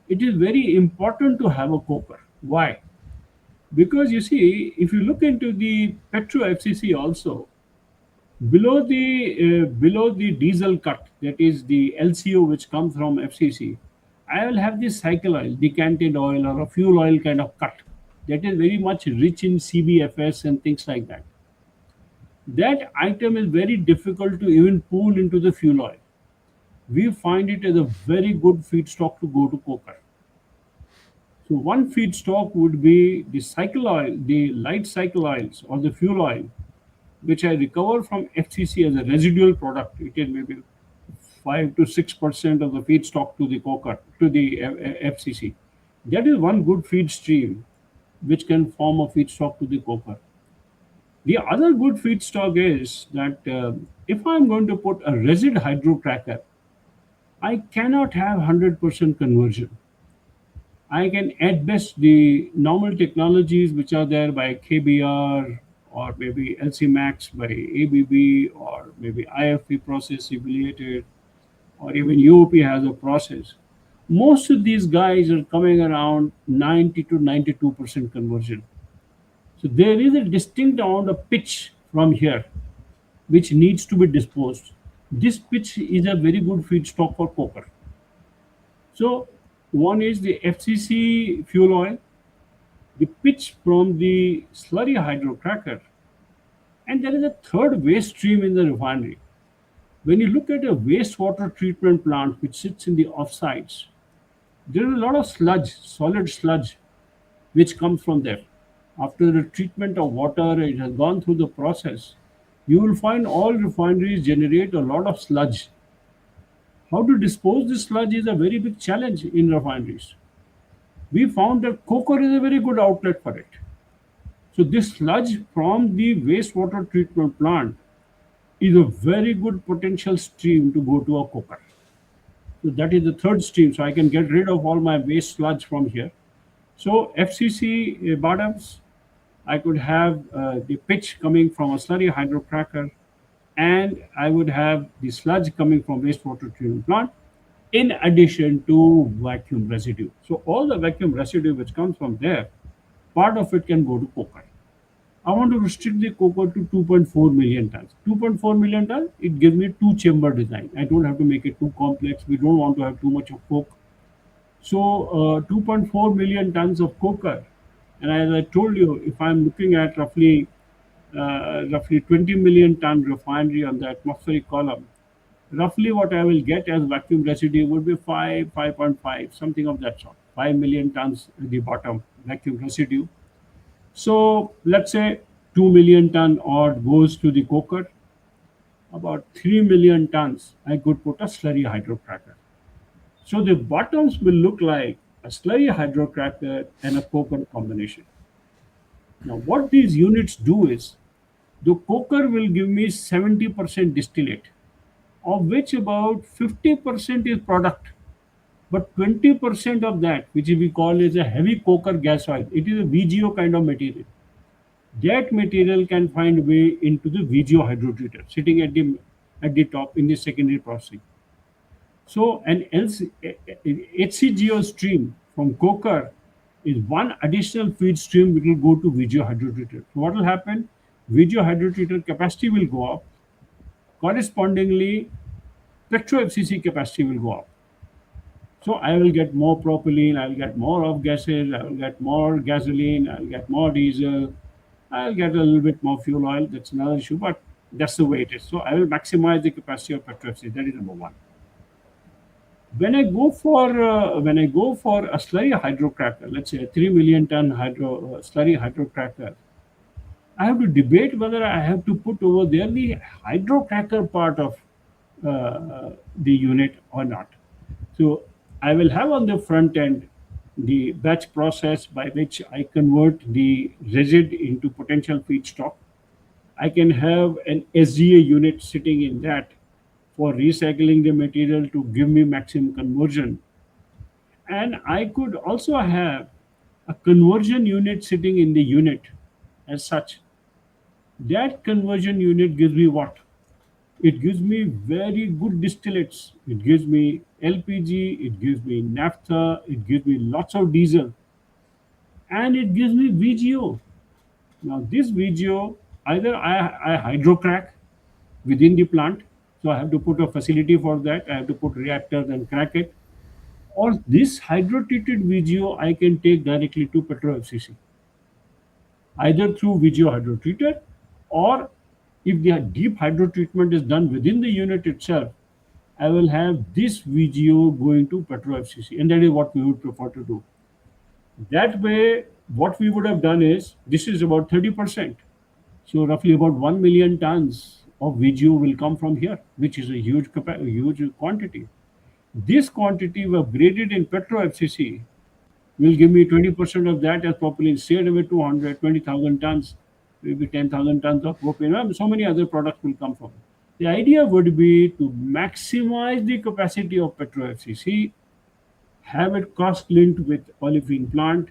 it is very important to have a coker. Why? Because you see, if you look into the Petro FCC also, below the diesel cut, that is the LCO which comes from FCC, I will have this cycle oil, decanted oil or a fuel oil kind of cut that is very much rich in CBFS and things like that. That item is very difficult to even pull into the fuel oil. We find it as a very good feedstock to go to coker. So one feedstock would be the cycle oil, the light cycle oils or the fuel oil, which I recover from FCC as a residual product. It is maybe 5 to 6% of the feedstock to the coker, to the FCC. That is one good feed stream which can form a feedstock to the coker. The other good feedstock is that if I'm going to put a resid hydrocracker, I cannot have 100% conversion. I can at best the normal technologies which are there by KBR or maybe LC Max by ABB or maybe IFP process evaluated or even UOP has a process. Most of these guys are coming around 90 to 92% conversion. So there is a distinct amount of pitch from here which needs to be disposed. This pitch is a very good feedstock for coker. So one is the FCC fuel oil, the pitch from the slurry hydrocracker, and there is a third waste stream in the refinery. When you look at a wastewater treatment plant which sits in the offsites, there is a lot of sludge, solid sludge, which comes from there. After the treatment of water, it has gone through the process. You will find all refineries generate a lot of sludge. How to dispose this sludge is a very big challenge in refineries. We found that coker is a very good outlet for it. So this sludge from the wastewater treatment plant is a very good potential stream to go to a coker. So that is the third stream. So I can get rid of all my waste sludge from here. So FCC bottoms, I could have the pitch coming from a slurry hydrocracker, and I would have the sludge coming from wastewater treatment plant in addition to vacuum residue. So all the vacuum residue which comes from there, part of it can go to coker. I want to restrict the coker to 2.4 million tons. 2.4 million tons, it gives me two chamber design. I don't have to make it too complex. We don't want to have too much of coke. So 2.4 million tons of coker. And as I told you, if I'm looking at roughly 20 million ton refinery on the atmospheric column, roughly what I will get as vacuum residue would be 5.5, something of that sort. 5 million tons at the bottom vacuum residue. So let's say 2 million ton odd goes to the coker. About 3 million tons I could put a slurry hydrocracker. So the bottoms will look like a slurry hydrocracker and a coker combination. Now what these units do is the coker will give me 70% distillate, of which about 50% is product. But 20% of that, which we call as a heavy coker gas oil, it is a VGO kind of material. That material can find way into the VGO hydrotreater, sitting at the top in the secondary processing. So an HCGO stream from coker is one additional feed stream which will go to video hydrotreater. So what will happen? Video hydrotreater capacity will go up. Correspondingly, petro FCC capacity will go up. So I will get more propylene, I will get more off gases, I will get more gasoline, I will get more diesel, I'll get a little bit more fuel oil. That's another issue, but that's the way it is. So I will maximize the capacity of petro FCC. That is number one. When I go for a slurry hydrocracker, let's say a 3 million ton slurry hydrocracker, I have to debate whether I have to put over there the hydrocracker part of the unit or not. So I will have on the front end the batch process by which I convert the resid into potential feedstock. I can have an SGA unit sitting in that for recycling the material to give me maximum conversion. And I could also have a conversion unit sitting in the unit as such. That conversion unit gives me what? It gives me very good distillates. It gives me LPG, it gives me naphtha, it gives me lots of diesel, and it gives me VGO. Now, this VGO, either I hydrocrack within the plant, so I have to put a facility for that, I have to put reactors and crack it, or this hydrotreated VGO I can take directly to Petro FCC, either through VGO hydrotreater, or if the deep hydrotreatment is done within the unit itself, I will have this VGO going to Petro FCC, and that is what we would prefer to do. That way, what we would have done is this is about 30%. So roughly about 1 million tons of VGO will come from here, which is a huge quantity. This quantity we upgraded in Petro FCC will give me 20% of that as propylene, straight away 220,000 tons, maybe 10,000 tons of propane. And so many other products will come from it. The idea would be to maximize the capacity of Petro FCC, have it cost linked with olefin plant,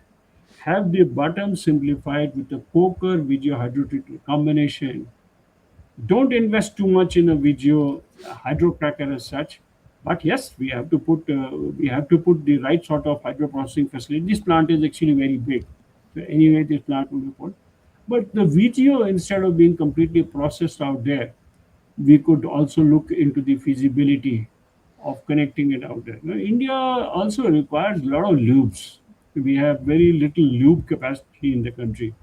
have the bottom simplified with a coker VGO hydrotreater combination. Don't invest too much in a VGO hydrocracker as such, but yes, we have to put the right sort of hydroprocessing facility. This plant is actually very big, so anyway, this plant will be put. But the VGO, instead of being completely processed out there, we could also look into the feasibility of connecting it out there. Now, India also requires a lot of lubes. We have very little lube capacity in the country.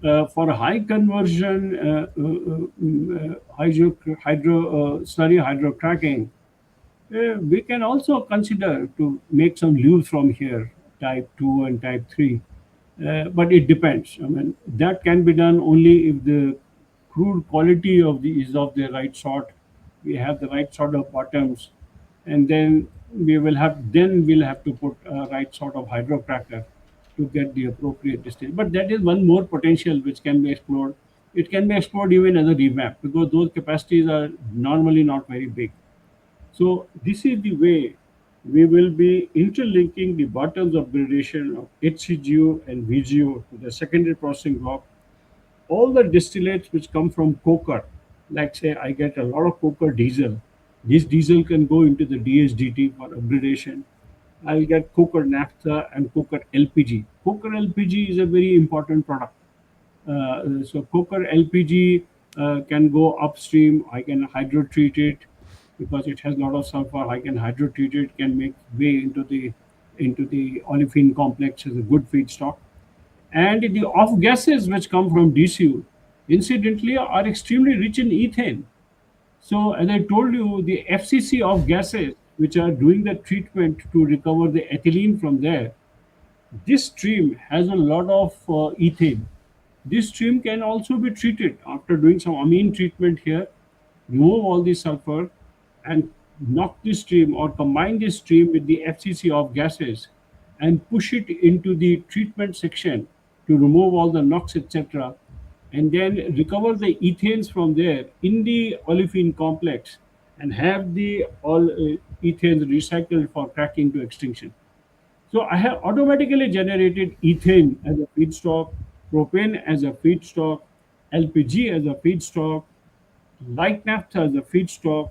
For high conversion slurry hydrocracking, we can also consider to make some lubes from here, type 2 and type 3. But it depends. I mean, that can be done only if the crude quality is of the right sort. We have the right sort of bottoms, and then we'll have to put a right sort of hydrocracker to get the appropriate distillate. But that is one more potential which can be explored. It can be explored even as a revamp because those capacities are normally not very big. So this is the way we will be interlinking the bottoms upgradation of HCGO and VGO to the secondary processing block. All the distillates which come from coker, like say I get a lot of coker diesel, this diesel can go into the DHDT for upgradation. I'll get coker naphtha and coker LPG. Coker LPG is a very important product. So coker LPG can go upstream. I can hydrotreat it because it has a lot of sulfur. I can hydrotreat it, can make way into the olefin complex as a good feedstock. And the off gases which come from DCU, incidentally, are extremely rich in ethane. So, as I told you, the FCC of gases which are doing the treatment to recover the ethylene from there, this stream has a lot of ethane. This stream can also be treated after doing some amine treatment here, remove all the sulfur, and knock this stream or combine this stream with the FCC of gases and push it into the treatment section to remove all the NOx, etc., and then recover the ethanes from there in the olefin complex and have the all ethanes recycled for cracking to extinction. So I have automatically generated ethane as a feedstock, propane as a feedstock, LPG as a feedstock, light naphtha as a feedstock,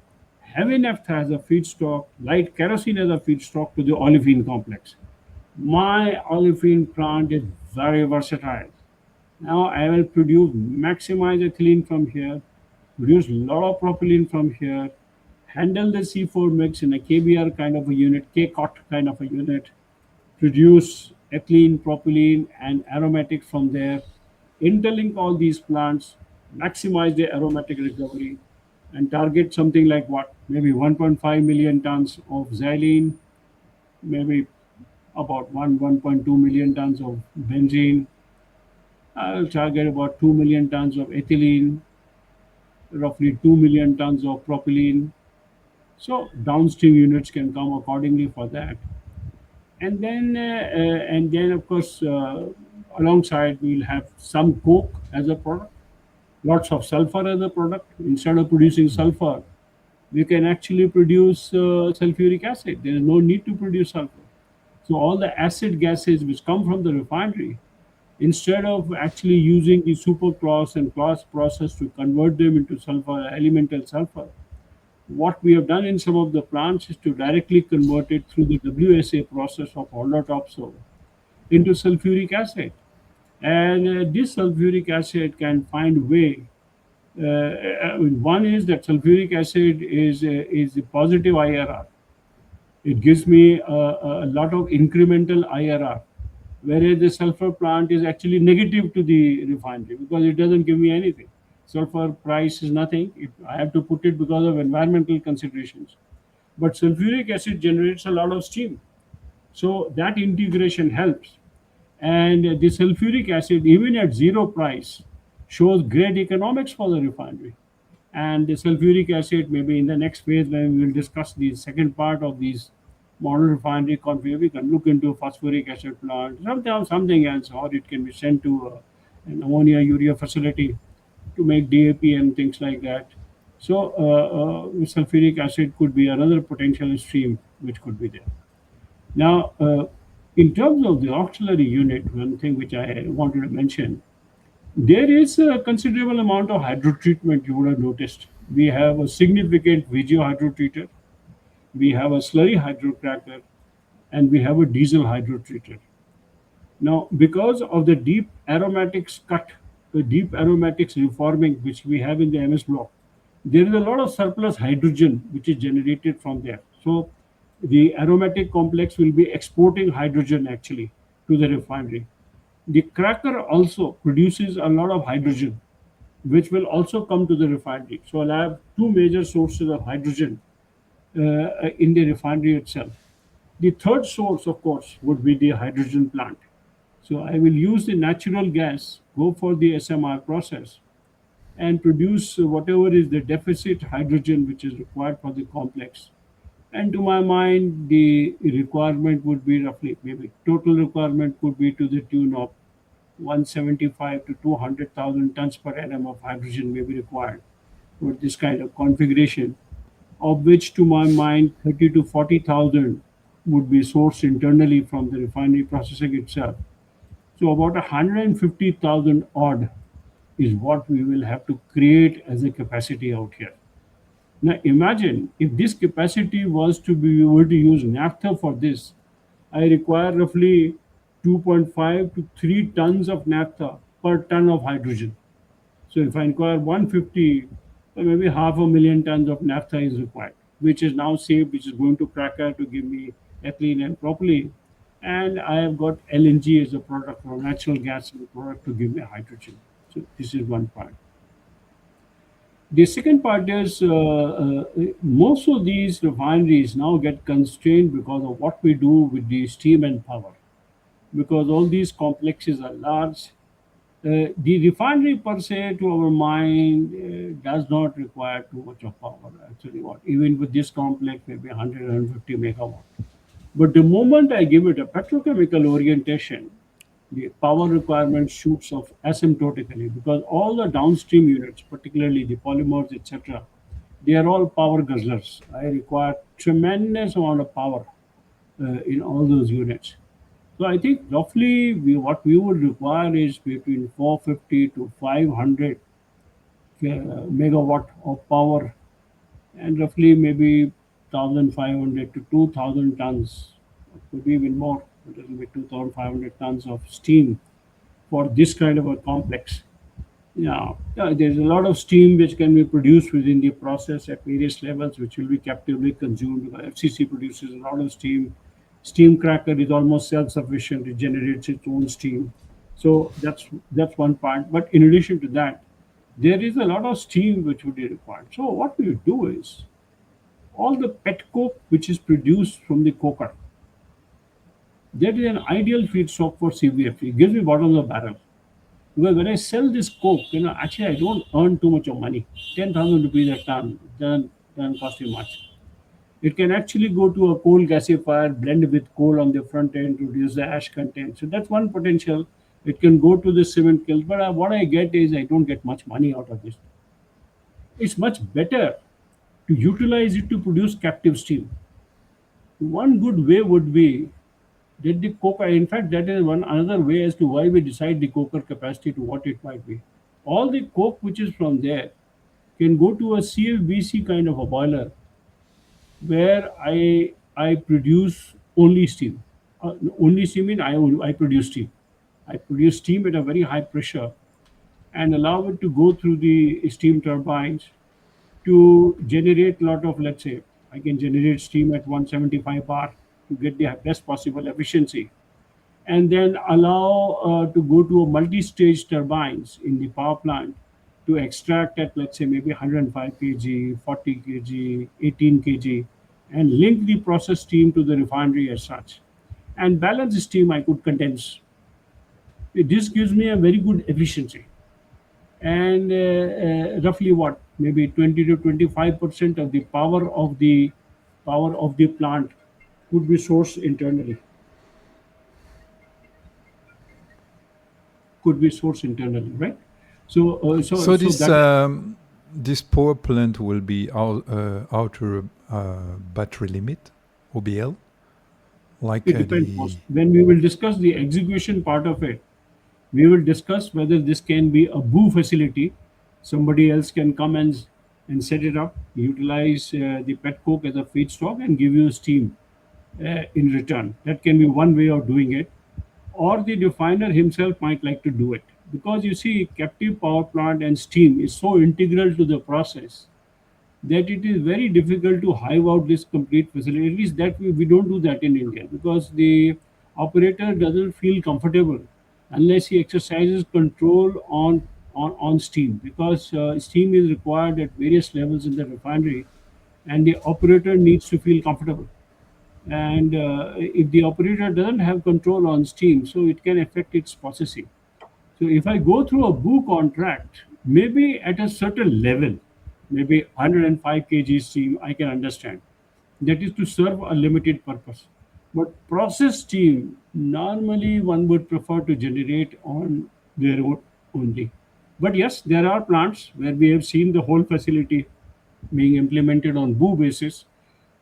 heavy naphtha as a feedstock, light kerosene as a feedstock to the olefin complex. My olefin plant is very versatile. Now I will maximize ethylene from here, produce a lot of propylene from here, handle the C4 mix in a KBR kind of a unit, K-COT kind of a unit, produce ethylene, propylene, and aromatics from there, interlink all these plants, maximize the aromatic recovery, and target something like what? Maybe 1.5 million tons of xylene, maybe about 1.2 million tons of benzene. I'll target about 2 million tons of ethylene, roughly 2 million tons of propylene. So downstream units can come accordingly for that. And then of course, alongside we'll have some coke as a product, lots of sulfur as a product. Instead of producing sulfur, we can actually produce sulfuric acid. There is no need to produce sulfur. So all the acid gases which come from the refinery, instead of actually using the supercross and cross process to convert them into sulfur, elemental sulfur, what we have done in some of the plants is to directly convert it through the WSA process of hollow topsoil into sulfuric acid. And this sulfuric acid can find way. One is that sulfuric acid is a positive IRR. It gives me a lot of incremental IRR, whereas the sulfur plant is actually negative to the refinery because it doesn't give me anything. Sulfur price is nothing. I have to put it because of environmental considerations. But sulfuric acid generates a lot of steam. So that integration helps. And the sulfuric acid, even at zero price, shows great economics for the refinery. And the sulfuric acid, maybe in the next phase when we will discuss the second part of these model refinery config, we can look into phosphoric acid plant, something else, or it can be sent to an ammonia urea facility to make DAP and things like that. So sulfuric acid could be another potential stream which could be there. Now, in terms of the auxiliary unit, one thing which I wanted to mention, there is a considerable amount of hydrotreatment you would have noticed. We have a significant VGO hydrotreater, we have a slurry hydrocracker, and we have a diesel hydrotreater. Now, because of the deep aromatics cut, the deep aromatics reforming which we have in the MS block, there is a lot of surplus hydrogen which is generated from there. So the aromatic complex will be exporting hydrogen actually to the refinery. The cracker also produces a lot of hydrogen, which will also come to the refinery. So I'll have two major sources of hydrogen in the refinery itself. The third source, of course, would be the hydrogen plant. So I will use the natural gas, go for the SMR process, and produce whatever is the deficit hydrogen which is required for the complex. And to my mind, the requirement would be roughly, maybe total requirement could be to the tune of 175 to 200,000 tons per annum of hydrogen may be required for this kind of configuration, of which to my mind 30 to 40,000 would be sourced internally from the refinery processing itself. So about 150,000 odd is what we will have to create as a capacity out here. Now imagine if this capacity was to be able to use naphtha for this, I require roughly 2.5 to 3 tons of naphtha per ton of hydrogen. So if I require 150, maybe half a million tons of naphtha is required, which is now saved, which is going to cracker to give me ethylene and propylene. And I have got LNG as a product or natural gas as a product to give me hydrogen. So this is one part. The second part is most of these refineries now get constrained because of what we do with the steam and power. Because all these complexes are large, the refinery per se, to our mind, does not require too much of power. Actually, what even with this complex, maybe 100, 150 megawatt. But the moment I give it a petrochemical orientation, the power requirement shoots off asymptotically because all the downstream units, particularly the polymers, etc., they are all power guzzlers. I require tremendous amount of power in all those units. So I think roughly what we would require is between 450 to 500 megawatt of power and roughly maybe 1,500 to 2,000 tons, could be even more, but it will be 2,500 tons of steam for this kind of a complex. Yeah, there's a lot of steam which can be produced within the process at various levels, which will be captively consumed. Because FCC produces a lot of steam. Steam cracker is almost self-sufficient; it generates its own steam. So that's one part. But in addition to that, there is a lot of steam which would be required. So what we do is all the petcoke which is produced from the coker, that is an ideal feedstock for CVFE. It gives me bottom of the barrel. Because when I sell this coke, actually I don't earn too much of money. 10,000 rupees a ton doesn't cost you much. It can actually go to a coal gasifier, blend with coal on the front end to reduce the ash content. So that's one potential. It can go to the cement kilns, but what I get is I don't get much money out of this. It's much better to utilize it to produce captive steam. One good way would be that the coker, in fact, that is one another way as to why we decide the coker capacity to what it might be. All the coke which is from there can go to a CFBC kind of a boiler where I produce only steam. Only steam means I produce steam. I produce steam at a very high pressure and allow it to go through the steam turbines to generate a lot of, let's say, I can generate steam at 175 bar to get the best possible efficiency, and then allow to go to a multi-stage turbines in the power plant to extract at, let's say, maybe 105 kg, 40 kg, 18 kg, and link the process steam to the refinery as such. And balance steam I could condense. This gives me a very good efficiency. And roughly what, maybe 20 to 25% of the power of the plant could be sourced internally. Could be sourced internally, right? So, So this that this power plant will be outer battery limit, OBL, like it depends. the. When we will discuss the execution part of it, we will discuss whether this can be a BOO facility. Somebody else can come and set it up, utilize the petcoke as a feedstock, and give you steam in return. That can be one way of doing it. Or the refiner himself might like to do it. Because you see, captive power plant and steam is so integral to the process that it is very difficult to hive out this complete facility. At least that we don't do that in India because the operator doesn't feel comfortable unless he exercises control on steam, because steam is required at various levels in the refinery and the operator needs to feel comfortable. And if the operator doesn't have control on steam, so it can affect its processing. So if I go through a BOO contract, maybe at a certain level, maybe 105 kg steam, I can understand. That is to serve a limited purpose. But process steam, normally one would prefer to generate on their own only. But yes, there are plants where we have seen the whole facility being implemented on BOO basis,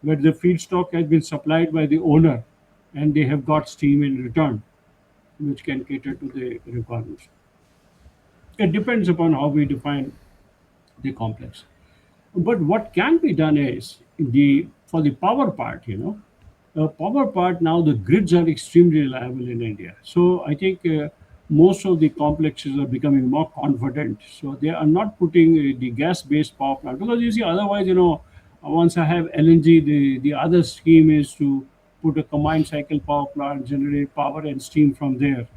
where the feedstock has been supplied by the owner and they have got steam in return, which can cater to the requirements. It depends upon how we define the complex. But what can be done is the for the power part, power part now the grids are extremely reliable in India. So I think most of the complexes are becoming more confident. So they are not putting the gas-based power plant because you see otherwise, once I have LNG, the other scheme is to put a combined cycle power plant, generate power and steam from there.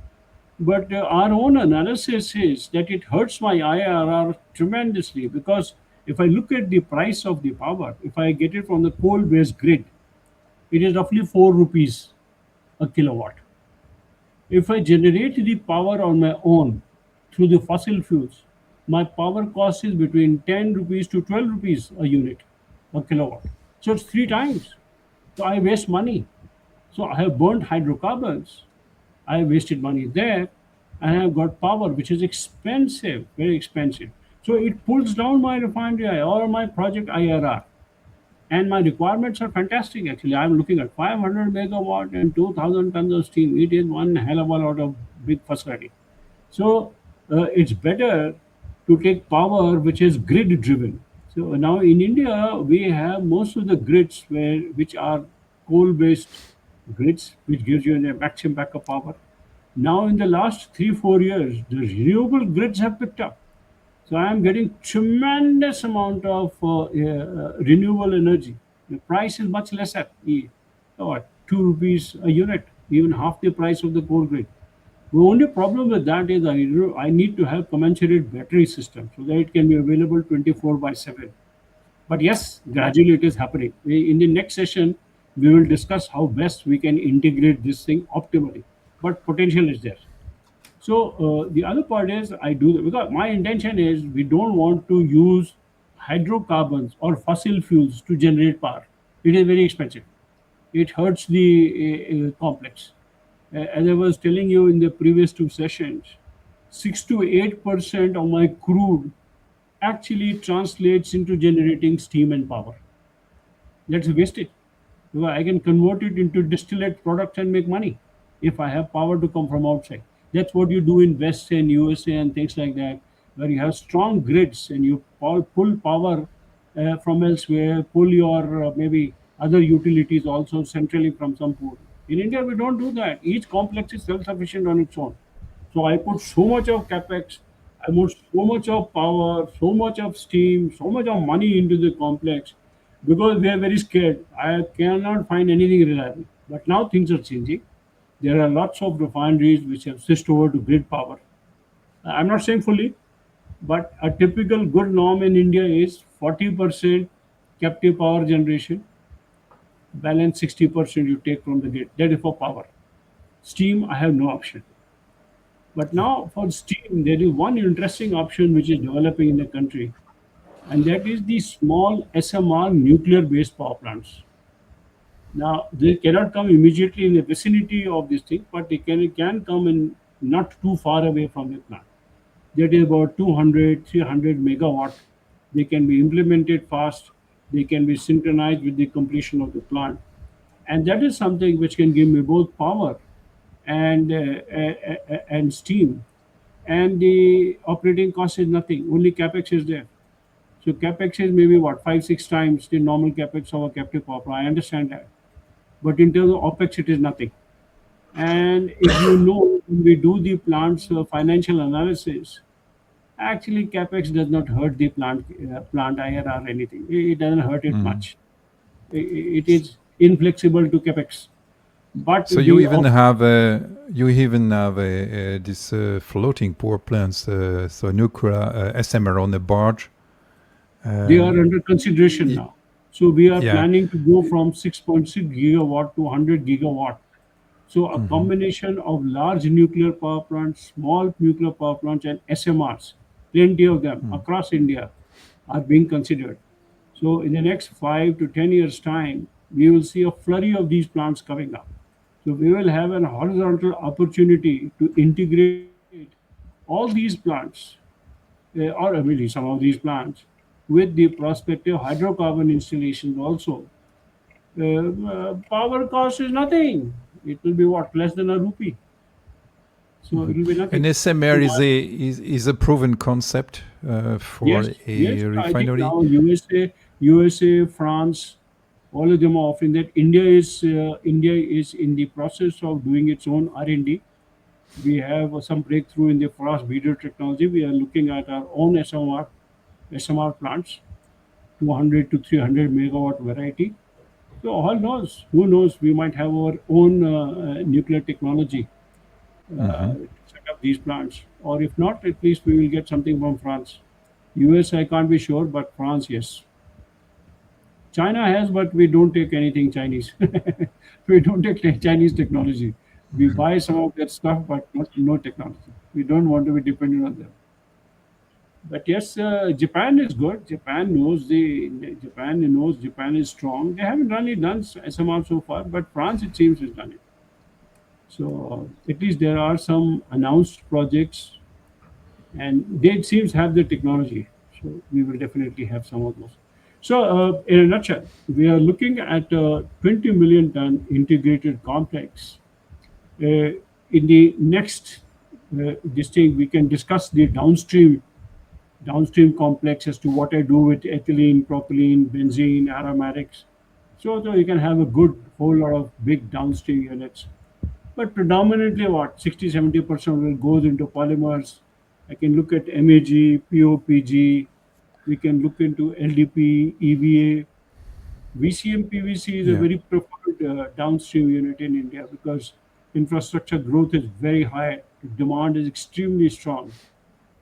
But our own analysis is that it hurts my IRR tremendously because if I look at the price of the power, if I get it from the coal-based grid, it is roughly 4 rupees a kilowatt. If I generate the power on my own through the fossil fuels, my power cost is between 10 rupees to 12 rupees a unit, a kilowatt. So it's three times. So I waste money. So I have burnt hydrocarbons. I wasted money there, and I've got power, which is expensive, very expensive. So it pulls down my refinery or my project IRR. And my requirements are fantastic actually. I'm looking at 500 megawatt and 2000 tons of steam. It is one hell of a lot of big facility. So it's better to take power which is grid driven. So now in India, we have most of the grids which are coal-based grids, which gives you a maximum backup power. Now in the last 3 4 years, the renewable grids have picked up. So I am getting tremendous amount of renewable energy. The price is much less at what, 2 rupees a unit, even half the price of the coal grid. The only problem with that is I need to have commensurate battery system so that it can be available 24 by 7. But yes, gradually it is happening. In the next session, we will discuss how best we can integrate this thing optimally. But potential is there. So the other part is I do that because my intention is we don't want to use hydrocarbons or fossil fuels to generate power. It is very expensive. It hurts the complex. As I was telling you in the previous two sessions, 6 to 8% of my crude actually translates into generating steam and power. Let's waste it. Because I can convert it into distillate products and make money if I have power to come from outside. That's what you do in West and USA and things like that, where you have strong grids and you pull power from elsewhere, pull your maybe other utilities also centrally from some pool. In India, we don't do that. Each complex is self-sufficient on its own. So I put so much of capex, I put so much of power, so much of steam, so much of money into the complex because we are very scared. I cannot find anything reliable. But now things are changing. There are lots of refineries which have switched over to grid power. I'm not saying fully, but a typical good norm in India is 40% captive power generation, balance 60% you take from the grid. That is for power. Steam, I have no option. But now for steam, there is one interesting option which is developing in the country, and that is the small SMR nuclear based power plants. Now, they cannot come immediately in the vicinity of this thing, but they can come in not too far away from the plant. That is about 200, 300 megawatt. They can be implemented fast. They can be synchronized with the completion of the plant. And that is something which can give me both power and steam. And the operating cost is nothing. Only capex is there. So capex is maybe what, 5 6 times the normal capex of a captive power plant. I understand that. But in terms of OpEx, it is nothing. And if you know, when we do the plant's financial analysis, actually capex does not hurt the plant IRR or anything. It doesn't hurt it Mm. much. It is inflexible to capex. But So you the even have this floating power plants, so nuclear SMR on a barge. they are under consideration Y- now. So we are yeah. planning to go from 6.6 gigawatt to 100 gigawatt. So a Mhm. combination of large nuclear power plants, small nuclear power plants, and SMRs, plenty of them Mm. across India, are being considered. So in the next 5 to 10 years' time, we will see a flurry of these plants coming up. So we will have an horizontal opportunity to integrate all these plants, or really some of these plants, with the prospective hydrocarbon installations also. Power cost is nothing. It will be what, less than a rupee. So it will be An nothing. SMR So is a proven concept for yes, yes, a I think refinery. now USA, France, all of them are offering that. India is in the process of doing its own R&D. We have some breakthrough in the fast video technology. We are looking at our own SMR plants, 200 to 300 megawatt variety. So all knows, who knows, we might have our own nuclear technology Hmm. to set up these plants. Or if not, at least we will get something from France. US, I can't be sure, but France, yes. China has, but we don't take anything Chinese. We don't take Chinese technology. We buy some of their stuff, but not no technology. We don't want to be dependent on them. But yes, Japan is good. Japan is strong. They haven't really done SMR so far, but France it seems has done it. So at least there are some announced projects, and they it seems have the technology. So we will definitely have some of those. So in a nutshell, we are looking at a 20 million ton integrated complex. In the next this thing, we can discuss the downstream downstream complex as to what I do with ethylene, propylene, benzene, aromatics. So you can have a good whole lot of big downstream units. But predominantly what 60-70% will goes into polymers. I can look at MAG, POPG, we can look into LDP, EVA. VCM PVC is a Yeah. very preferred downstream unit in India because infrastructure growth is very high, demand is extremely strong.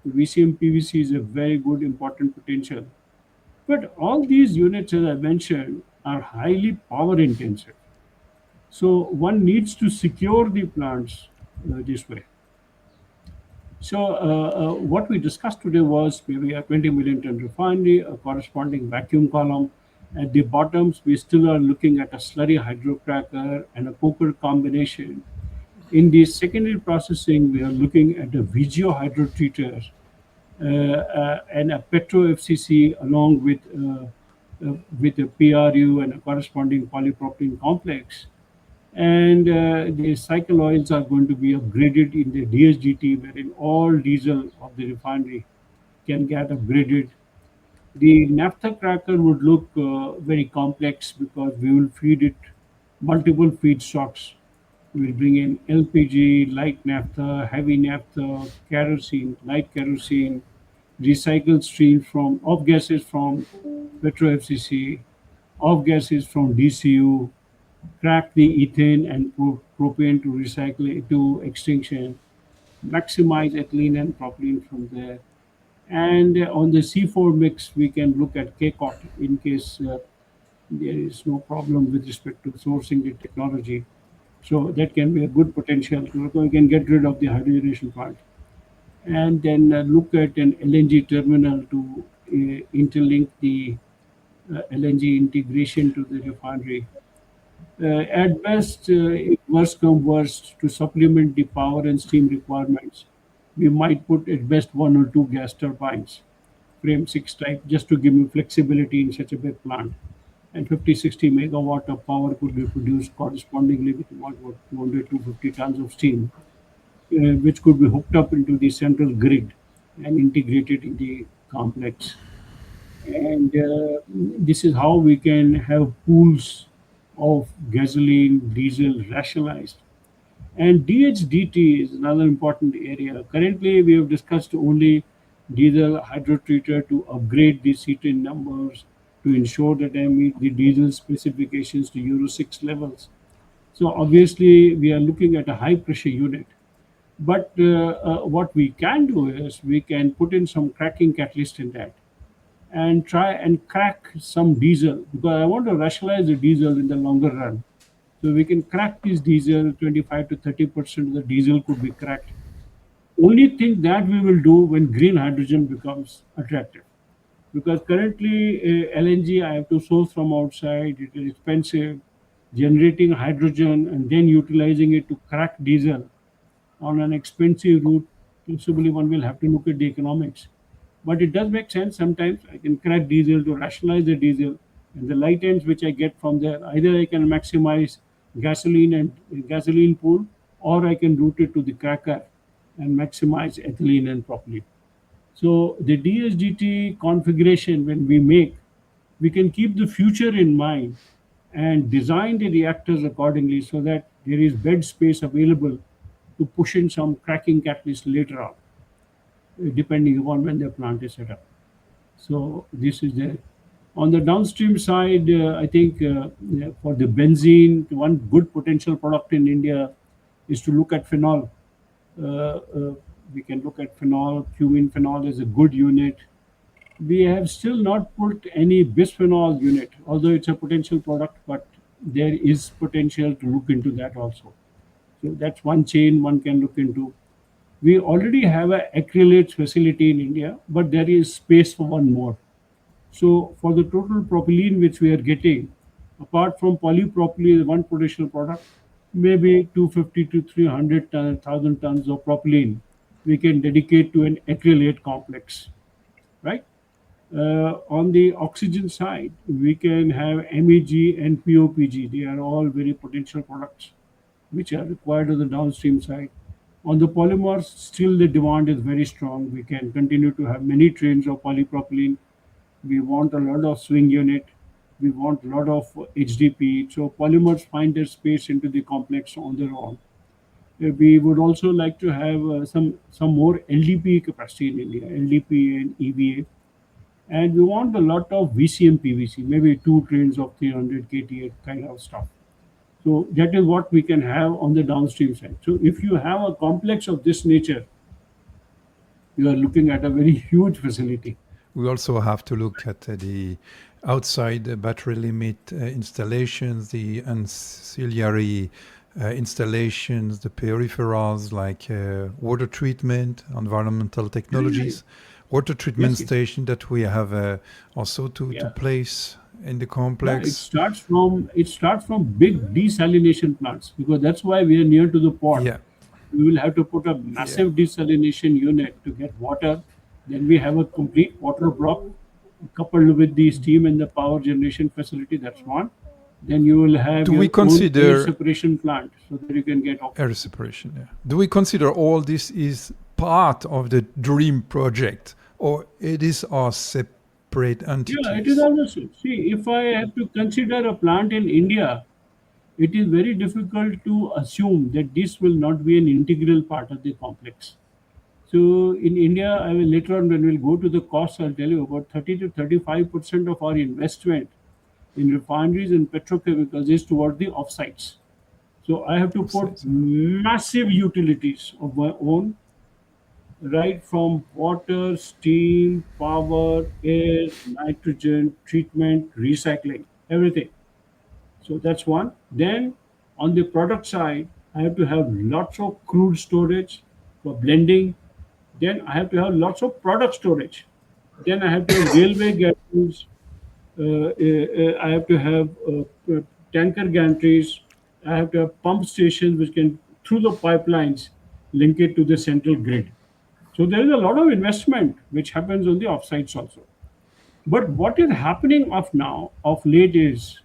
VCM PVC is a very good important potential. But all these units, as I mentioned, are highly power intensive. So one needs to secure the plants this way. So what we discussed today was maybe a 20 million ton refinery, a corresponding vacuum column. At the bottoms, we still are looking at a slurry hydrocracker and a coker combination. In the secondary processing, we are looking at a VGO hydrotreater and a Petro FCC along with a PRU and a corresponding polypropylene complex. And the cycle oils are going to be upgraded in the DHDT, wherein all diesel of the refinery can get upgraded. The naphtha cracker would look very complex because we will feed it multiple feedstocks. We will bring in LPG, light naphtha, heavy naphtha, kerosene, light kerosene, recycled streams from off gases from Petro FCC, off gases from DCU, crack the ethane and propane to recycle it to extinction, maximize ethylene and propylene from there. And on the C4 mix, we can look at K-COT in case there is no problem with respect to sourcing the technology. So that can be a good potential. We can get rid of the hydrogenation part. And then look at an LNG terminal to interlink the LNG integration to the refinery. At best, if worst come worst, to supplement the power and steam requirements, we might put at best one or two gas turbines, frame 6 type, just to give you flexibility in such a big plant. And 50-60 megawatt of power could be produced correspondingly with what 200 250 tons of steam, which could be hooked up into the central grid and integrated in the complex. And this is how we can have pools of gasoline, diesel rationalized. And DHDT is another important area. Currently, we have discussed only diesel hydrotreater to upgrade the CTIN numbers to ensure that I meet the diesel specifications to Euro 6 levels. So obviously, we are looking at a high pressure unit. But what we can do is we can put in some cracking catalyst in that and try and crack some diesel because I want to rationalize the diesel in the longer run. So we can crack this diesel, 25 to 30% of the diesel could be cracked. Only thing that we will do when green hydrogen becomes attractive. Because currently LNG I have to source from outside, it is expensive. Generating hydrogen and then utilizing it to crack diesel on an expensive route, possibly one will have to look at the economics. But it does make sense sometimes. I can crack diesel to rationalize the diesel and the light ends which I get from there. Either I can maximize gasoline and gasoline pool, or I can route it to the cracker and maximize ethylene and propylene. So the DHDT configuration when we make, we can keep the future in mind and design the reactors accordingly so that there is bed space available to push in some cracking catalyst later on, depending upon when the plant is set up. So this is there. On the downstream side, I think yeah, for the benzene, one good potential product in India is to look at phenol. Uh, uh, we can look at phenol. Cumin phenol is a good unit. We have still not put any bisphenol unit, although it's a potential product, but there is potential to look into that also. So that's one chain one can look into. We already have a acrylates facility in India, but there is space for one more. So for the total propylene which we are getting, apart from polypropylene, one potential product, maybe 250 to 300,000 tons of propylene we can dedicate to an acrylate complex, right? On the oxygen side, we can have MEG and POPG. They are all very potential products which are required on the downstream side. On the polymers, still the demand is very strong. We can continue to have many trains of polypropylene. We want a lot of swing unit. We want a lot of HDP. So polymers find their space into the complex on their own. We would also like to have some more LDPE capacity in India, LDPE and EVA, and we want a lot of VCM PVC, maybe two trains of 300 KTA kind of stuff. So that is what we can have on the downstream side. So if you have a complex of this nature, you are looking at a very huge facility. We also have to look at the outside battery limit installations, the ancillary installations, the peripherals like water treatment, environmental technologies, water treatment Yes, station that we have also to yeah. place in the Yeah, complex. it starts from big desalination plants because that's why we are near to the port. Yeah, We will have to put a yeah. massive desalination unit to get water. Then we have a complete water block coupled with the steam and the power generation facility. That's one. Then you will have Do your we own air consider separation plant so that you can get air separation? Yeah. Do we consider all this is part of the dream project, or it is our separate Yeah, it is entities? also. See, if I have to consider a plant in India, it is very difficult to assume that this will not be an integral part of the complex. So in India, I will later on when we'll go to the costs, I'll tell you about 30 to 35% of our investment in refineries and petrochemicals is toward the offsites. So I have to put Offsites. massive utilities of my own, right from water, steam, power, air, nitrogen, treatment, recycling, everything. So that's one. Then on the product side, I have to have lots of crude storage for blending. Then I have to have lots of product storage. Then I have to have railway gantries. I have to have tanker gantries. I have to have pump stations which can, through the pipelines, link it to the central grid. So there is a lot of investment which happens on the offsites also. But what is happening of now, of late, is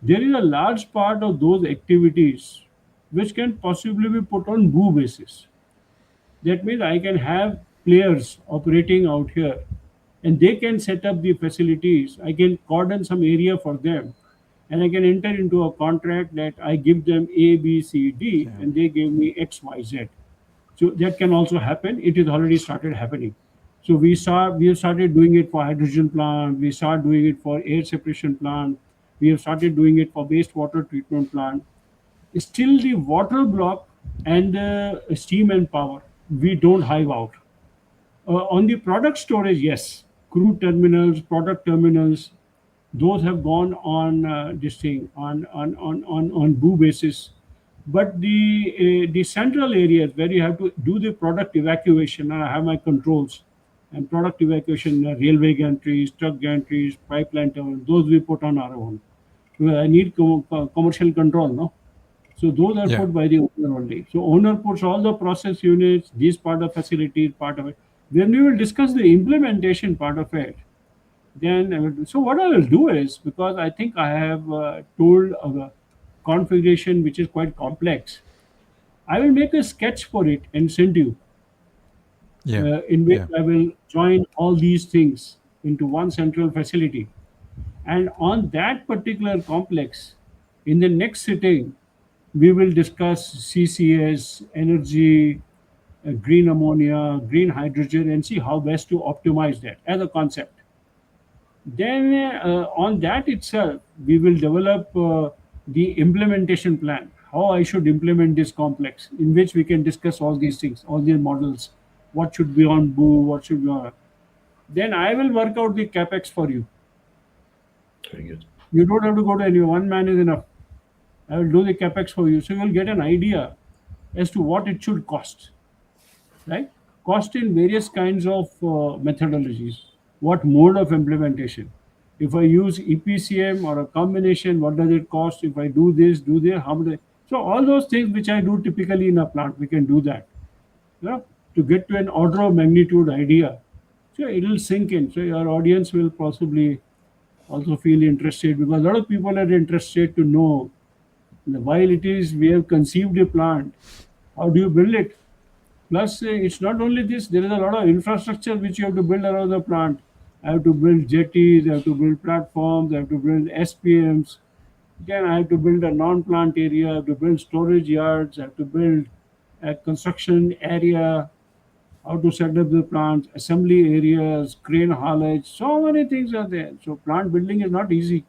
there is a large part of those activities which can possibly be put on BOO basis. That means I can have players operating out here and they can set up the facilities. I can cordon some area for them and I can enter into a contract that I give them A, B, C, D Yeah. and they give me X, Y, Z. So that can also happen. It is already started happening. So we have started doing it for hydrogen plant. We start doing it for air separation plant. We have started doing it for wastewater treatment plant. Still, the water block and the steam and power we don't hive out. On the product storage, yes, crude terminals, product terminals, those have gone on this thing on BOO basis. But the central areas where you have to do the product evacuation, and I have my controls and product evacuation, railway gantries, truck gantries, pipeline terminals, those we put on our own. Well, I need commercial control, no? So those are Yeah. put by the owner only. So owner puts all the process units, this part of facility, part of it. Then we will discuss the implementation part of it. Then so what I will do is, because I think I have told a configuration which is quite complex, I will make a sketch for it and send you, Yeah. in which Yeah. I will join all these things into one central facility. And on that particular complex, in the next sitting, we will discuss CCS, energy, green ammonia, green hydrogen, and see how best to optimize that as a concept. Then, on that itself, we will develop the implementation plan, how I should implement this complex, in which we can discuss all these things, all these models, what should be on BOO, what should be on. Then I will work out the capex for you. Very good. You don't have to go to anyone, one man is enough. I will do the capex for you. So you will get an idea as to what it should cost, right? Cost in various kinds of methodologies. What mode of implementation? If I use EPCM or a combination, what does it cost? If I do this, do that, how much? So all those things which I do typically in a plant, we can do that. Yeah, to get to an order of magnitude idea. So it will sink in. So your audience will possibly also feel interested because a lot of people are interested to know while it is we have conceived a plant, how do you build it? Plus, it's not only this, there is a lot of infrastructure which you have to build around the plant. I have to build jetties, I have to build platforms, I have to build SPMs. Again, I have to build a non-plant area, I have to build storage yards, I have to build a construction area, how to set up the plant, assembly areas, crane haulage, so many things are there. So plant building is not easy.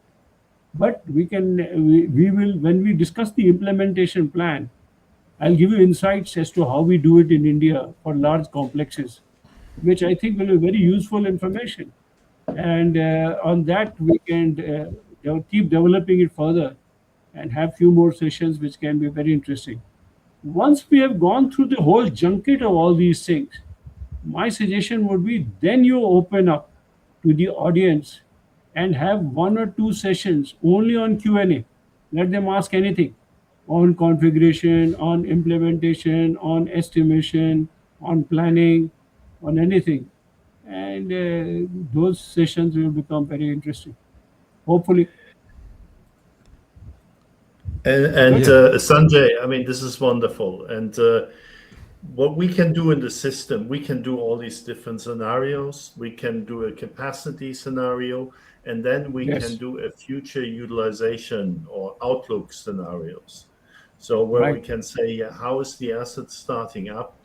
But we will, when we discuss the implementation plan, I'll give you insights as to how we do it in India for large complexes, which I think will be very useful information. And on that, we can keep developing it further and have few more sessions which can be very interesting. Once we have gone through the whole junket of all these things, my suggestion would be then you open up to the audience and have one or two sessions only on Q&A. Let them ask anything on configuration, on implementation, on estimation, on planning, on anything. And those sessions will become very interesting, hopefully. And Yeah. Sanjay, I mean, this is wonderful. And what we can do in the system, we can do all these different scenarios. We can do a capacity scenario, and then we can Yes, do a future utilization or outlook scenarios. So where we right. can say, how is the asset starting up?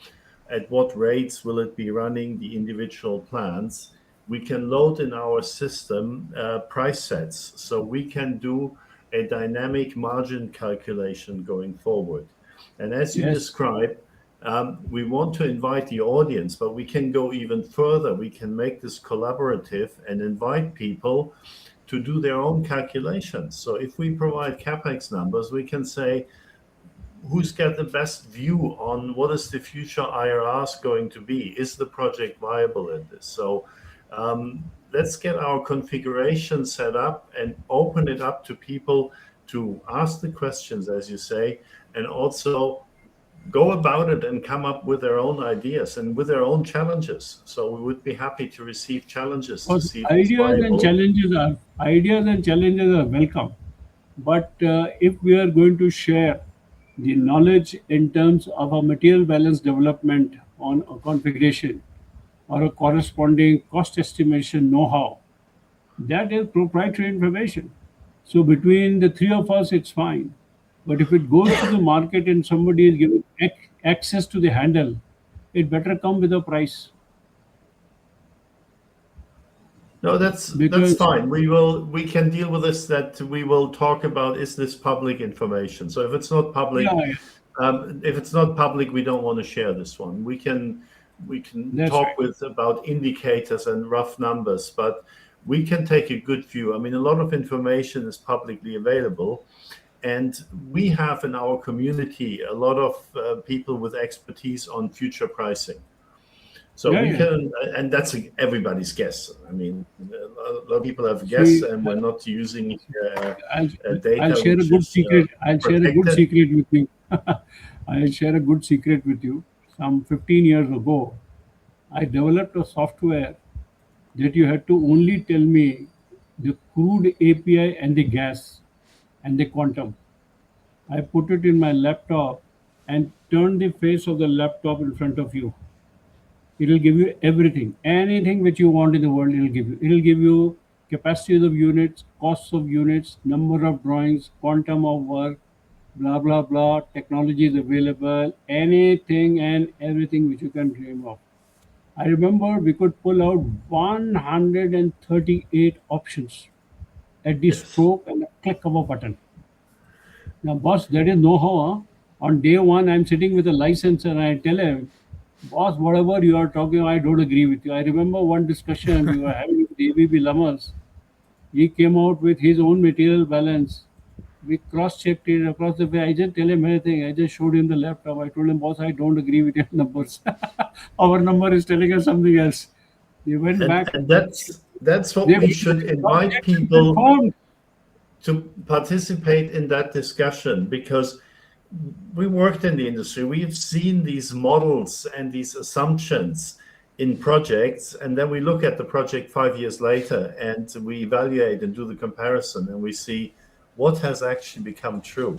At what rates will it be running the individual plants? We can load in our system price sets. So we can do a dynamic margin calculation going forward. And as you Yes. described, we want to invite the audience, but we can go even further. We can make this collaborative and invite people to do their own calculations. So if we provide CapEx numbers, we can say, who's got the best view on what is the future IRRs going to be? Is the project viable in this? So let's get our configuration set up and open it up to people to ask the questions, as you say, and also go about it and come up with their own ideas and with their own challenges. So we would be happy to receive challenges to Because see if it's ideas and challenges are welcome. But if we are going to share the knowledge in terms of a material balance development on a configuration or a corresponding cost estimation know-how, that is proprietary information. So between the three of us, it's fine. But if it goes to the market and somebody is giving access to the handle, it better come with a price No, that's because fine. We can deal with this. That we will talk about, is this public information? So yeah, yeah, if it's not public, we don't want to share this one. We can that's talk right. with about indicators and rough numbers, but we can take a good view. I mean, a lot of information is publicly available, and we have in our community a lot of people with expertise on future pricing. So Yeah, we yeah. can, and that's everybody's guess. I mean, a lot of people have guess, See, and we're not using I'll, I'll data share a which good is secret. I'll share a good protected. secret with you. I'll share a good secret with you. Some 15 years ago, I developed a software that you had to only tell me the crude API and the gas and the quantum. I put it in my laptop and turned the face of the laptop in front of you. It'll give you everything, anything which you want in the world. It'll give you. It'll give you capacities of units, costs of units, number of drawings, quantum of work, blah blah blah. Technology is available, anything and everything which you can dream of. I remember we could pull out 138 options at the Yes. stroke and a click of a button. Now, boss, that is know-how. Huh? On day one, I'm sitting with a licensor and I tell him, boss, whatever you are talking, I don't agree with you. I remember one discussion we were having with ABB Lamas. He came out with his own material balance. We cross-checked it across the way. I didn't tell him anything. I just showed him the laptop. I told him, boss, I don't agree with your numbers. Our number is telling us something else. He went And back. and that's what They, we should invite get them people informed. to participate in that discussion, because we worked in the industry. We've seen these models and these assumptions in projects, and then we look at the project 5 years later and we evaluate and do the comparison, and we see what has actually become true.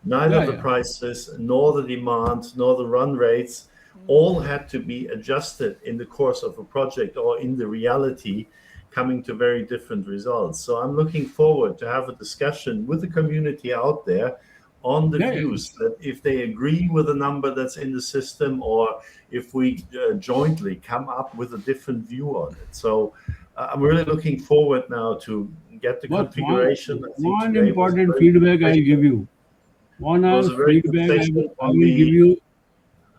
Neither Yeah, the yeah. prices, nor the demand, nor the run rates all had to be adjusted in the course of a project or in the reality, coming to very different results. So I'm looking forward to have a discussion with the community out there on the Yeah, views, that if they agree with the number that's in the system, or if we jointly come up with a different view on it. So I'm really looking forward now to get the but configuration. I think one today was a important very good feedback I'll give session. you. One Was a very good feedback session I will give you.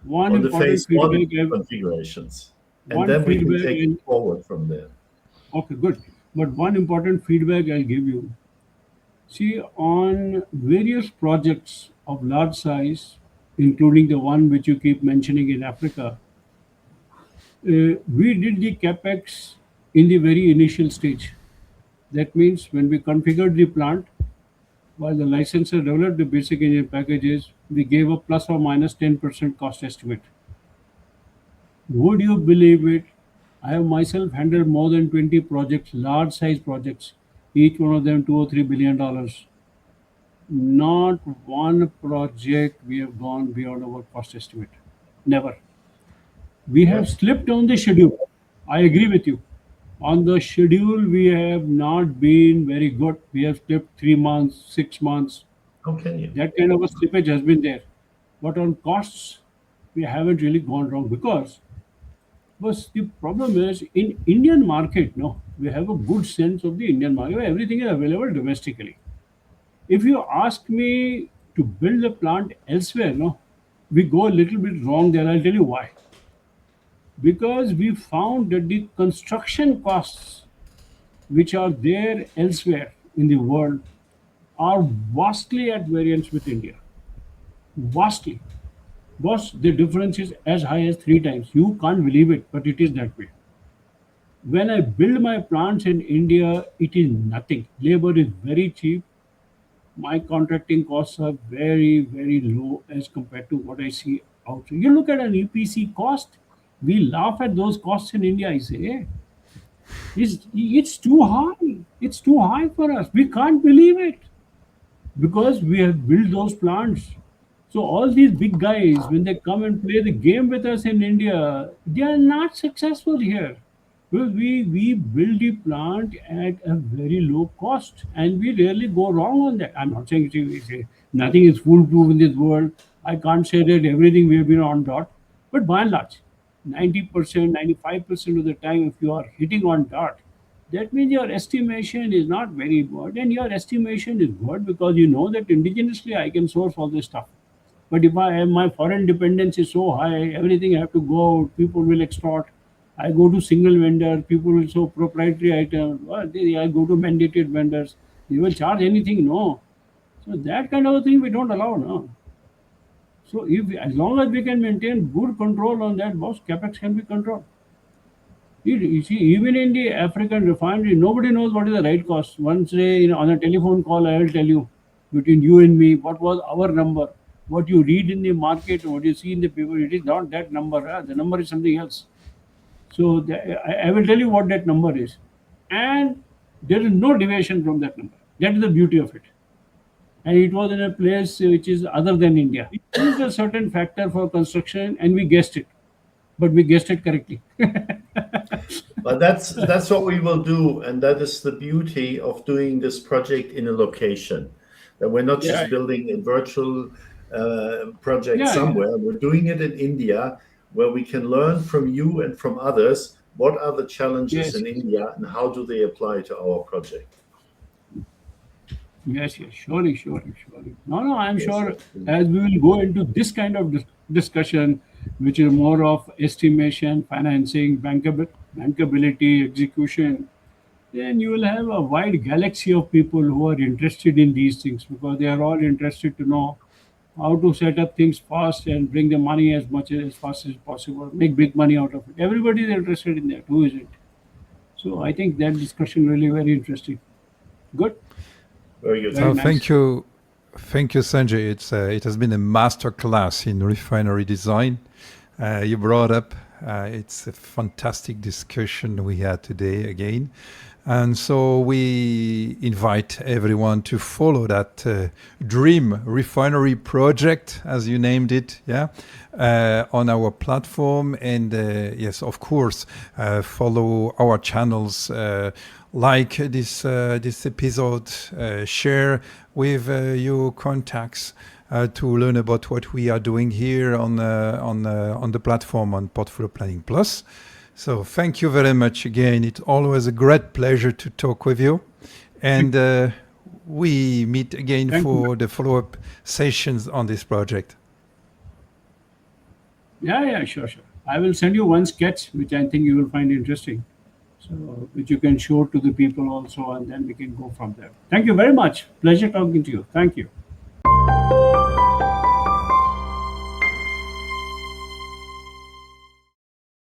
One on the important phase one feedback. configurations, and One then we can feedback. take it forward from there. Okay, good. But one important feedback I'll give you. See, on various projects of large size, including the one which you keep mentioning in Africa, we did the capex in the very initial stage. That means when we configured the plant, while the licensor developed the basic engineering packages, we gave a plus or minus 10% cost estimate. Would you believe it? I have myself handled more than 20 projects, large size projects, each one of them $2 or $3 billion. Not one project we have gone beyond our cost estimate. Never. We have Yes. slipped on the schedule. I agree with you. On the schedule, we have not been very good. We have slipped 3 months, 6 months. How can you? That kind of a slippage has been there. But on costs, we haven't really gone wrong because but the problem is in Indian market, no, we have a good sense of the Indian market where everything is available domestically. If you ask me to build a plant elsewhere, no, we go a little bit wrong there. I'll tell you why. Because we found that the construction costs which are there elsewhere in the world are vastly at variance with India. Vastly. Boss, the difference is as high as 3 times. You can't believe it, but it is that way. When I build my plants in India, it is nothing. Labor is very cheap. My contracting costs are very, very low as compared to what I see out. You look at an EPC cost, we laugh at those costs in India. I say, "Hey, it's too high. It's too high for us. We can't believe it because we have built those plants. So all these big guys, when they come and play the game with us in India, they are not successful here. Well, we build the plant at a very low cost, and we rarely go wrong on that. I'm not saying nothing is foolproof in this world. I can't say that everything we have been on dot, but by and large, 90%, 95% of the time, if you are hitting on dot, that means your estimation is not very good, and your estimation is good because you know that indigenously I can source all this stuff. But if my foreign dependence is so high, everything I have to go out, people will extort. I go to single vendor, people will show proprietary items. Well, I go to mandated vendors. They will charge anything, no. So that kind of a thing we don't allow, no. So if as long as we can maintain good control on that, boss, capex can be controlled. You see, even in the African refinery, nobody knows what is the right cost. Once on a telephone call, I will tell you between you and me what was our number. What you read in the market, what you see in the paper, it is not that number. The number is something else. So I will tell you what that number is, and there is no deviation from that number. That is the beauty of it. And it was in a place which is other than India. We used a certain factor for construction, and we guessed it, but we guessed it correctly. But that's what we will do, and that is the beauty of doing this project in a location. That we're not Yeah, just building a virtual project yeah, yeah. somewhere. We're doing it in India, where we can learn from you and from others what are the challenges Yes, in India and how do they apply to our project. yes, yes, surely, surely, surely. No, no, I'm Yes, sure absolutely. as we will go into this kind of discussion, which is more of estimation, financing, bankability, execution, then you will have a wide galaxy of people who are interested in these things because they are all interested to know how to set up things fast and bring the money as fast as possible, make big money out of it. Everybody is interested in that. Who isn't? So I think that discussion really very interesting. Good, Very good. very So nice. thank you, Sanjay. It has been a master class in refinery design. You brought up. It's a fantastic discussion we had today again. And so we invite everyone to follow that dream refinery project, as you named it, on our platform. And yes, of course, follow our channels, like this episode, share with your contacts to learn about what we are doing here on the platform on Portfolio Planning Plus. So thank you very much again. It's always a great pleasure to talk with you. And we meet again for the follow-up sessions on this project. Yeah, sure. I will send you one sketch, which I think you will find interesting. So, which you can show to the people also, and then we can go from there. Thank you very much. Pleasure talking to you. Thank you.